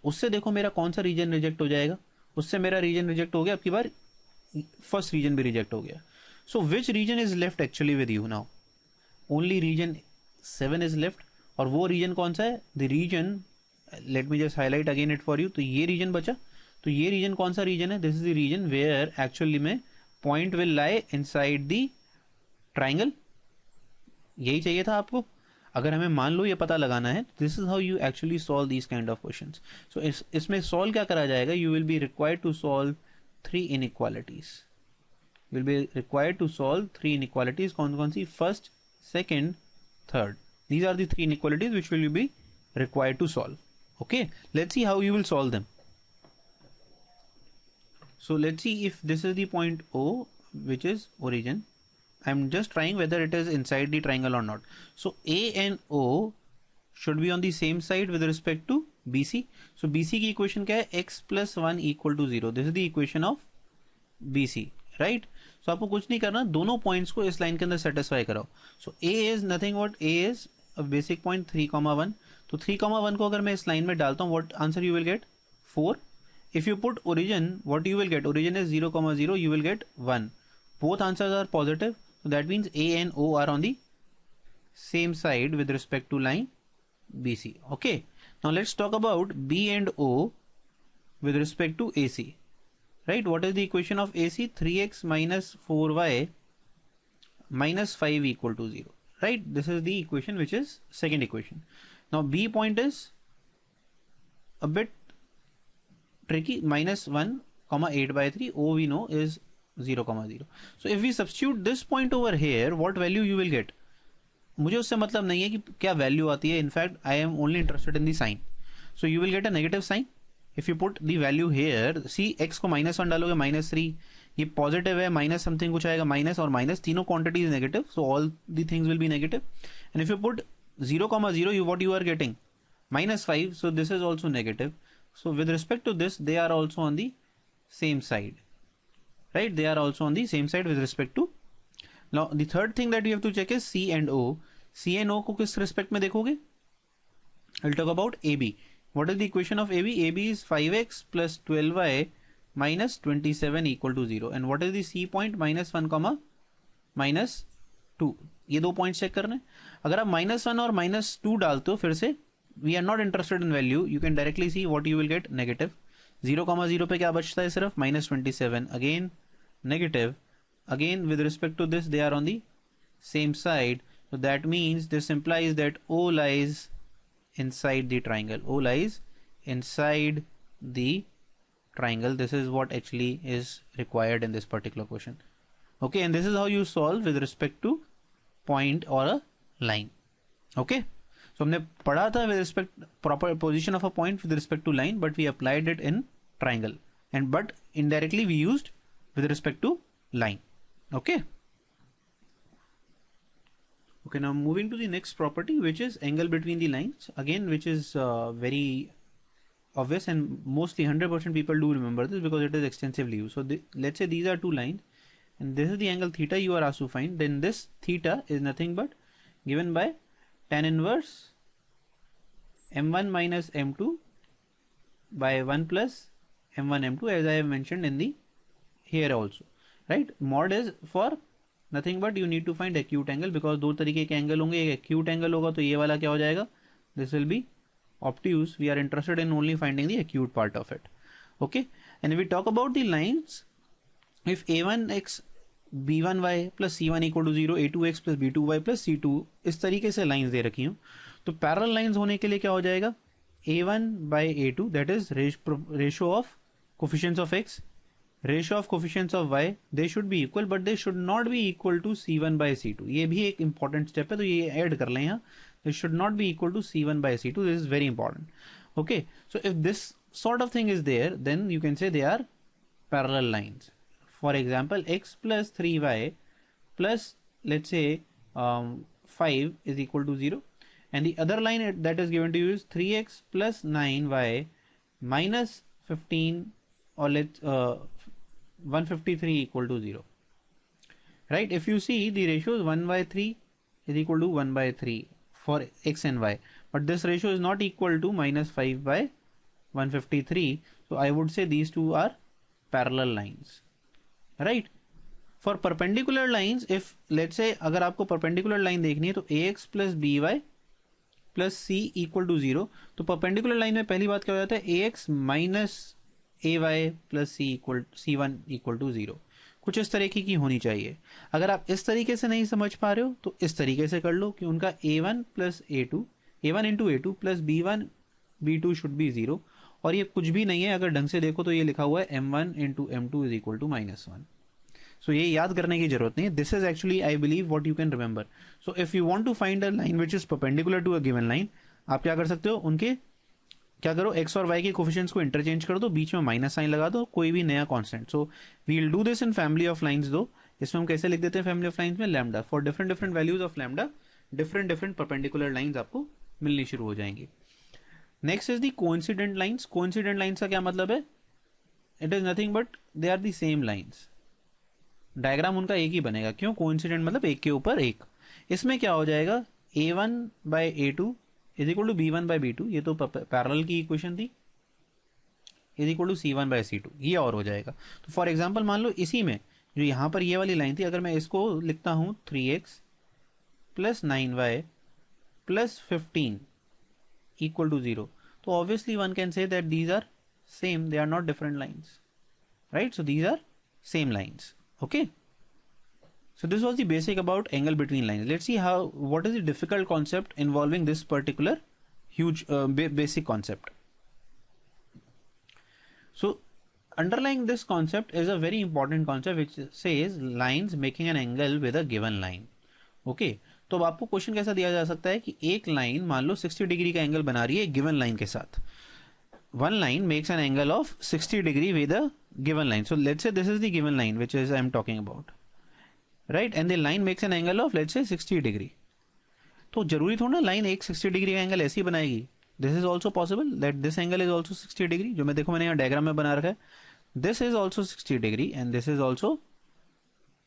S1: उससे देखो मेरा कौन सा रीजन रिजेक्ट हो जाएगा, उससे मेरा रीजन रिजेक्ट हो गया, अब की बार फर्स्ट रीजन भी रिजेक्ट हो गया. So which region is left actually with you now? Only region 7 is left, और वो रीजन कौन सा है? The region, let me just highlight again it for you. तो ये रीजन बचा, तो ये रीजन कौन सा रीजन है? This is the region where actually my point will lie inside the triangle. यही चाहिए था आपको. अगर हमें मान लो ये पता लगाना है, this is how you actually solve these kind of questions. So इसमें सॉल्व क्या करा जाएगा? You will be required to solve 3 inequalities. Will be required to solve 3 inequalities. कौन कौन सी? First, second, third. These are the 3 inequalities which will be required to solve. Okay, let's see how you will solve them. So let's see if this is the point O, which is origin. I'm just trying whether it is inside the triangle or not. So A and O should be on the same side with respect to BC. So BC की equation क्या है? X plus 1 equal to 0. This is the equation of BC, right? So आपको कुछ नहीं करना, दोनों points को इस line के अंदर satisfy कराओ. So A is nothing but A is a basic point 3,1. तो 3,1 को अगर मैं इस line में डालता हूँ, what answer you will get? 4. If you put origin, what you will get? Origin is 0,0, you will get 1. Both answers are positive. So that means A and O are on the same side with respect to line BC. Okay. Now let's talk about B and O with respect to AC. Right? What is the equation of AC? 3x minus 4y minus 5 equal to 0. Right? This is the equation which is second equation. Now B point is a bit tricky, -1, 8/3. O we know is 0, 0. So if we substitute this point over here, what value you will get? मुझे उससे मतलब नहीं है कि क्या वैल्यू आती है. In fact I am only interested in the sign. So you will get a negative sign if you put the value here. See x को -1 डालोगे -3, ये पॉजिटिव है, माइनस समथिंग कुछ आएगा, माइनस और माइनस तीनों quantity is negative, so all the things will be negative. And if you put 0, 0, you what you are getting -5, so this is also negative. So with respect to this, they are also on the same side, right? They are also on the same side with respect to. Now the third thing that you have to check is C and O. C and O को किस respect में देखोगे? I'll talk about AB. What is the equation of AB? AB is 5x plus 12y minus 27 equal to 0. And what is the C point? -1, -2. ये दो पॉइंट चेक करने. अगर आप -1 और -2 डालते हो फिर से, we are not interested in value, you can directly see what you will get, negative. 0, 0 पे क्या बचता है? सिर्फ -27, again negative. Again with respect to this they are on the same side, so that means this implies that O lies inside the triangle. O lies inside the triangle. This is what actually is required in this particular question. Okay, and this is how you solve with respect to point or a line. Okay, so हमने पढ़ा था with respect proper position of a point with respect to line, but we applied it in triangle, and but indirectly we used with respect to line. Okay. Okay, now moving to the next property, which is angle between the lines, again, which is very obvious, and mostly 100% people do remember this because it is extensively used. So let's say these are two lines, and this is the angle theta you are asked to find. Then this theta is nothing but given by tan inverse m1 minus m2 by 1 plus m1 m2, as I have mentioned in the here also, right? Mod is for nothing but you need to find acute angle, because दो तरीके के एंगल होंगे. एक एक्यूट एंगल होगा तो ये वाला क्या हो जाएगा, this will be obtuse. We are interested in only finding the acute part of it. Okay, and we talk about the lines. If a1x b1y plus c1 equal to 0, a2x plus b2y plus c2, इस तरीके से लाइंस दे रखी हूँ, तो पैरेलल लाइंस होने के लिए क्या हो जाएगा, a1 by a2, that is ratio of coefficients of x, ratio of coefficients of y, they should be equal, but they should not be equal to c1 by c2. ये भी एक important step है, तो ये ऐड कर लें यहाँ. They should not be equal to c1 by c2. This is very important. Okay, so if this sort of thing is there, then you can say they are parallel lines. For example, x plus 3y plus let's say 5 is equal to 0, and the other line that is given to you is 3x plus 9y minus 15, or let's 153 equal to 0, right? If you see, the ratio is 1/3 is equal to 1/3 for x and y, but this ratio is not equal to -5/153, so I would say these two are parallel lines, right? For perpendicular lines, if let's say अगर आपको perpendicular line देखनी है तो ax plus by plus c equal to 0, तो perpendicular line में पहली बात क्या हो जाता है, ax minus ay plus c1 equal to 0, कुछ इस तरीके की होनी चाहिए. अगर आप इस तरीके से नहीं समझ पा रहे हो तो इस तरीके से कर लो कि उनका a1 plus a2, a1 into a2 plus b1 b2 should be 0, और ये कुछ भी नहीं है. अगर ढंग से देखो तो ये लिखा हुआ है m1 into m2 is equal to -1. सो ये याद करने की जरूरत नहीं है. This is actually I believe what you can remember. So if you want to find a line which is perpendicular to a given line, आप क्या कर सकते हो, उनके क्या करो, x और y के कोफिशिएंट्स को इंटरचेंज कर दो, बीच में माइनस साइन लगा दो, कोई भी नया constant. So we will do this in family of lines. दो इसमें हम कैसे लिख देते हैं फैमिली ऑफ लाइंस में, lambda. For different different values of lambda different perpendicular lines आपको मिलनी शुरू हो जाएंगी. Next is the coincident lines. Coincident lines का क्या मतलब है, it is nothing but they are the same lines. Diagram उनका एक ही बनेगा. क्यों, कोइंसिडेंट मतलब एक के ऊपर एक. इसमें क्या हो जाएगा, a1 by a2 is equal to b1 by b2, ये तो पैरेलल की इक्वेशन थी, is equal to c1 by c2, ये और हो जाएगा. तो फॉर एग्जांपल मान लो इसी में जो यहाँ पर ये वाली लाइन थी, अगर मैं इसको लिखता हूँ 3x plus 9y plus 15 equal to 0, तो obviously one can say that these are same, they are not different lines, right? So these are same lines. Okay, so this was the basic about angle between lines. Let's see what is the difficult concept involving this particular huge basic concept. So underlying this concept is a very important concept which says lines making an angle with a given line. Okay, तो अब आपको क्वेश्चन कैसा दिया जा सकता है कि एक लाइन मान लो 60 डिग्री का एंगल बना रही है गिवन लाइन के साथ. One line makes an angle of 60 degree with a given line. So let's say this is the given line which is I am talking about, right, and the line makes an angle of let's say 60 degree. तो जरूरी थोड़ा ना लाइन एक 60 डिग्री का एंगल ऐसी बनाएगी. This is also possible that this angle is also 60 degree. जो मैं देखो मैंने यहाँ डायग्राम में बना रखा है, this is also 60 degree and this is also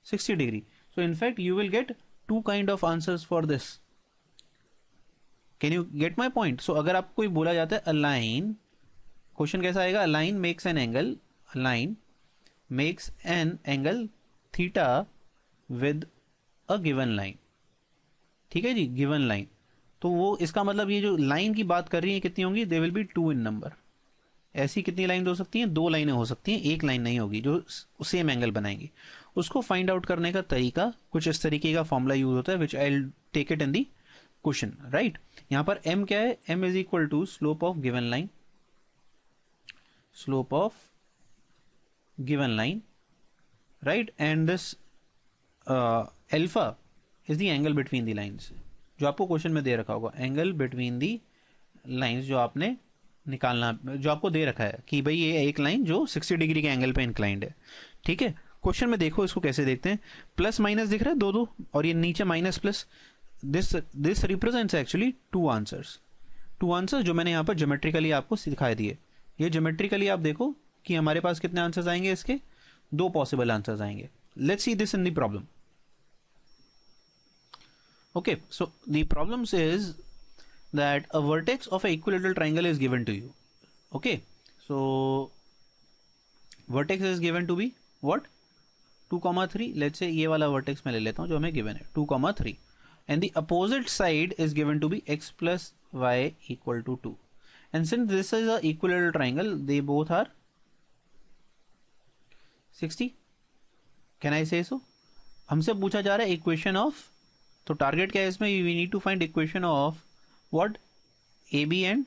S1: 60 degree. So in fact you will get two kind of answers for this. Can you get my point? So अगर आपको कोई बोला जाता है a line, क्वेश्चन कैसा आएगा? A line makes an angle, a line makes an angle theta with a given line. ठीक है जी, given line. तो वो इसका मतलब ये जो लाइन की बात कर रही है कितनी होंगी? They will be 2 in number. ऐसी कितनी लाइन हो सकती हैं? 2 लाइनें हो सकती हैं, एक लाइन नहीं होगी जो सेम एंगल बनाएंगी. उसको फाइंड आउट करने का तरीका कुछ इस तरीके का फॉर्मूला यूज होता है which I will take it in the question, right. यहाँ पर m क्या है? m is equal to slope of given line, slope of given line, right, and this alpha is the angle between the lines, जो आपको क्वेश्चन में दे रखा होगा. एंगल बिटवीन दी लाइंस जो आपने निकालना, जो आपको दे रखा है कि भाई ये एक लाइन जो 60 डिग्री के एंगल पे इंक्लाइंड है. ठीक है, क्वेश्चन में देखो इसको कैसे देखते हैं. प्लस माइनस दिख रहा है दो और ये नीचे minus plus. This represents actually two answers जो मैंने यहाँ पर ज्योमेट्रिकली आपको सिखा दिए. ये ज्योमेट्रिकली आप देखो कि हमारे पास कितने आंसर्स आएंगे. इसके 2 पॉसिबल आंसर्स आएंगे. Let's see this in the problem. Okay, so the problem is that a vertex of an equilateral triangle is given to you. Okay, so vertex is given to be what? 2,3. let's say ये वाला vertex मैं ले लेता हूँ जो हमें given है 2,3 and the opposite side is given to be x plus y equal to 2. and since this is a equilateral triangle they both are 60. can I say so? हमसे पूछा जा रहा है equation of, तो टारगेट क्या है इसमें? we need to find equation of what? AB and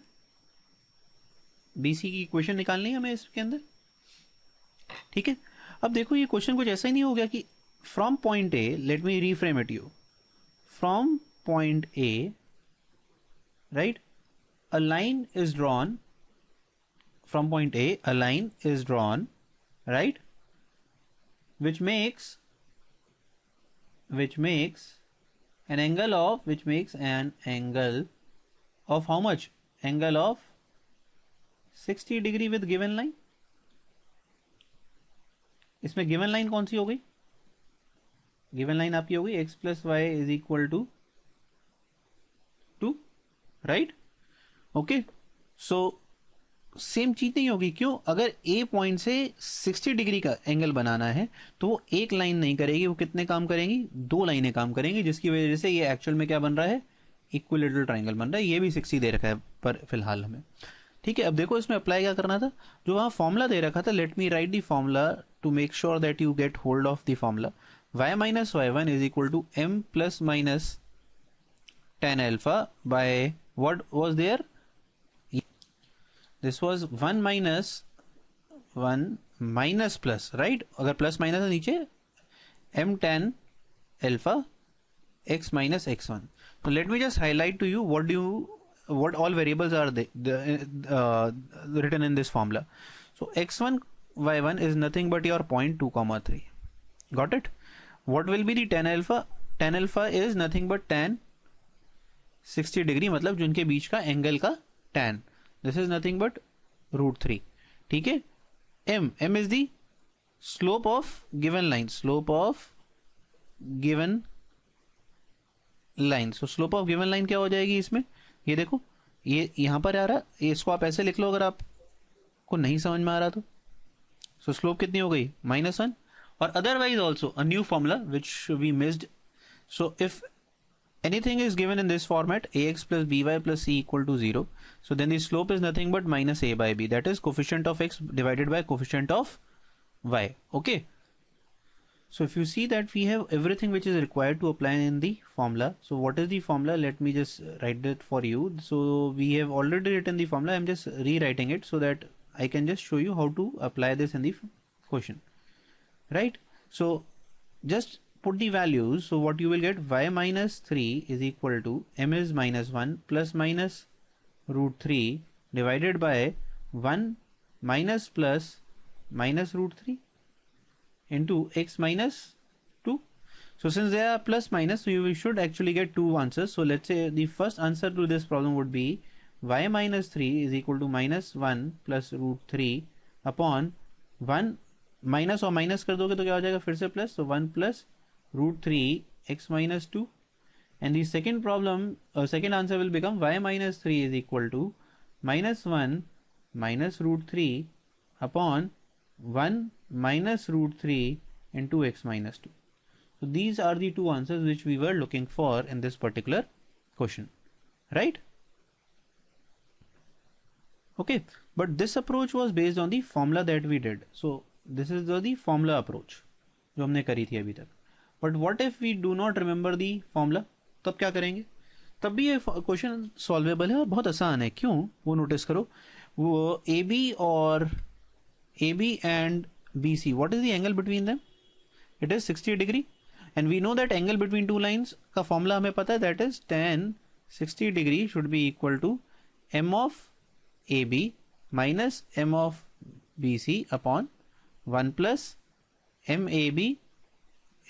S1: BC की इक्वेशन निकालनी है हमें इसके अंदर. ठीक है, अब देखो ये क्वेश्चन कुछ ऐसा ही नहीं हो गया कि from point A, let me reframe it you, from point A, right, a line is drawn, from point A a line is drawn, right, which makes an angle of how much? Angle of 60 degree with given line. इसमें given line कौन सी हो गई? given line आपकी हो गई x plus y is equal to 2, right? okay, so same चीज नहीं होगी. क्यों? अगर ए पॉइंट से 60 डिग्री का एंगल बनाना है तो वो एक लाइन नहीं करेगी, वो कितने काम करेंगी? 2 लाइनें काम करेंगी, जिसकी वजह से ये एक्चुअल में क्या बन रहा है? इक्विलेटरल ट्राइंगल बन रहा है. ये भी 60 दे रखा है पर फिलहाल हमें. ठीक है, अब देखो इसमें अप्लाई क्या करना था. जो वहां फॉर्मूला दे रखा था, let me write the formula to make sure that you get hold of the formula. y minus y1 is equal to m plus minus tan alpha by what was there? This was 1 minus plus, right? अगर प्लस माइनस है नीचे m tan alpha x minus x1. So let me just highlight to you what all variables are written in this formula. So x1 y1 is nothing but your point 2,3. Got it? What will be the tan alpha? Tan alpha is nothing but tan 60 degree, मतलब जिनके बीच का एंगल का tan. This is nothing but √3. ठीक है, m is the slope of given line, slope of given line. So slope of given line क्या हो जाएगी इसमें? ये देखो, ये यहां पर आ रहा है, इसको आप ऐसे लिख लो अगर आपको नहीं समझ में आ रहा तो. So slope कितनी हो गई? -1. और otherwise also a new formula which we missed. So if anything is given in this format, ax plus by plus c equal to 0, so then the slope is nothing but minus a by b, that is coefficient of x divided by coefficient of y. Okay, So if you see that we have everything which is required to apply in the formula. So what is the formula? Let me just write it for you. So we have already written the formula. I'm just rewriting it so that I can just show you how to apply this in the question, right? So just put the values. So what you will get, y minus 3 is equal to m is minus 1 plus minus root 3 divided by 1 minus plus minus root 3 into x minus 2. So since they are plus minus, so you should actually get two answers. So let's say the first answer to this problem would be y minus 3 is equal to minus 1 plus root 3 upon 1 minus और माइनस कर दोगे तो क्या हो जाएगा फिर से प्लस, तो 1 plus root 3 x minus 2. And the second problem, second answer will become y minus 3 is equal to minus 1 minus root 3 upon 1 minus root 3 into x minus 2. So these are the two answers which we were looking for in this particular question, right? Okay, but this approach was based on the formula that we did. So this is the formula approach जो हमने करी थी अभी तक. But what if we do not remember the formula? तब क्या करेंगे? तब भी ये क्वेश्चन सॉल्वेबल है और बहुत आसान है. क्यों? वो नोटिस करो, वो AB और AB and BC, what is the angle between them? It is 60 degree. And we know that angle between two lines का formula हमें पता है, that is tan 60 degree should be equal to m of AB minus m of BC upon 1 plus MAB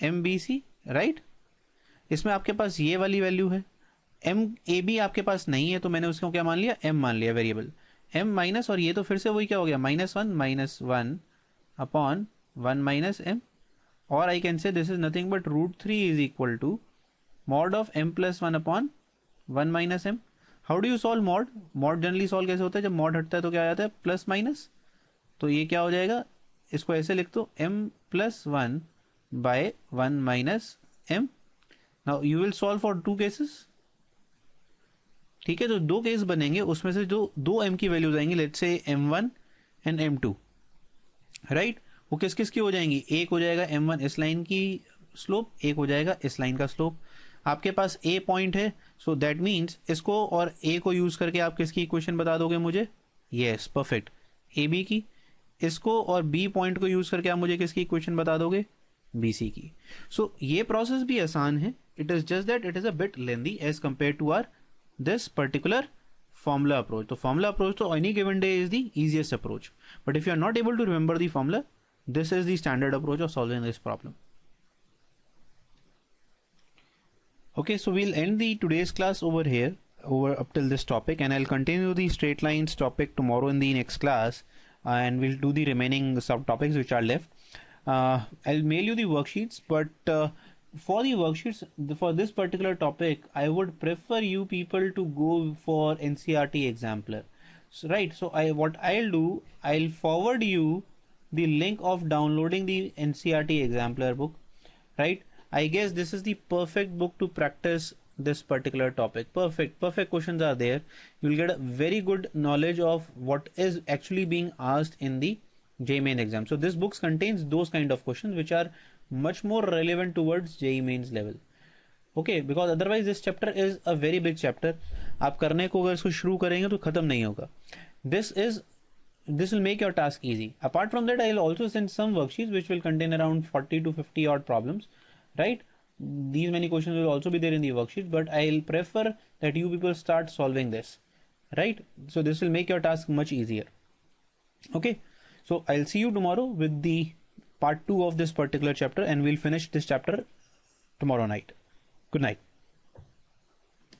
S1: MBC, right? इसमें आपके पास ये वाली वैल्यू है, MAB आपके पास नहीं है तो मैंने उसको क्या मान लिया, m मान लिया वेरिएबल, m माइनस, और ये तो फिर से वही क्या हो गया, minus one upon 1 minus m, और I can say this is nothing but root 3 is equal to mod of m plus 1 upon 1 minus m. How do you solve mod? Mod generally solve कैसे होता है, जब मॉड हटता है तो क्या आ जाता है, प्लस माइनस. तो ये क्या हो जाएगा, इसको ऐसे लिख दो, m plus 1 by 1 minus m. Now you will solve for two cases, ठीक है? तो दो केस बनेंगे, उसमें से जो दो m की वैल्यूज आएंगी, let's say m1 and m2, right? वो किस किस की हो जाएंगी, एक हो जाएगा m1 इस लाइन की स्लोप, एक हो जाएगा इस लाइन का स्लोप. आपके पास a पॉइंट है, सो दैट मीन्स इसको और a को यूज करके आप किसकी इक्वेशन बता दोगे मुझे, यस परफेक्ट, ए बी की. इसको और b पॉइंट को यूज करके आप मुझे किसकी इक्वेशन बता दोगे, BC की. सो ये प्रोसेस भी आसान है, it is just that it is a bit lengthy as compare to our this particular formula approach. So formula approach to any given day is the easiest approach, but if you are not able to remember the formula, this is the standard approach of solving this problem. Okay, so we'll end the today's class over here, over up till this topic, and I'll continue the straight lines topic tomorrow in the next class, and we'll do the remaining subtopics which are left. I'll mail you the worksheets, but for the worksheets for this particular topic, I would prefer you people to go for NCERT Exemplar. So, right, so what I'll do, I'll forward you the link of downloading the NCERT Exemplar book, right? I guess this is the perfect book to practice this particular topic. Perfect questions are there. You'll get a very good knowledge of what is actually being asked in the JEE Main exam. So this book contains those kind of questions which are much more relevant towards JEE Mains level. Okay, because otherwise this chapter is a very big chapter. आप करने को अगर इसको शुरू करेंगे तो खत्म नहीं होगा. This will make your task easy. Apart from that, I will also send some worksheets which will contain around 40 to 50 odd problems, right? These many questions will also be there in the worksheet, but I'll prefer that you people start solving this, right? So this will make your task much easier. Okay, so I'll see you tomorrow with the part 2 of this particular chapter, and we'll finish this chapter tomorrow night. Good night.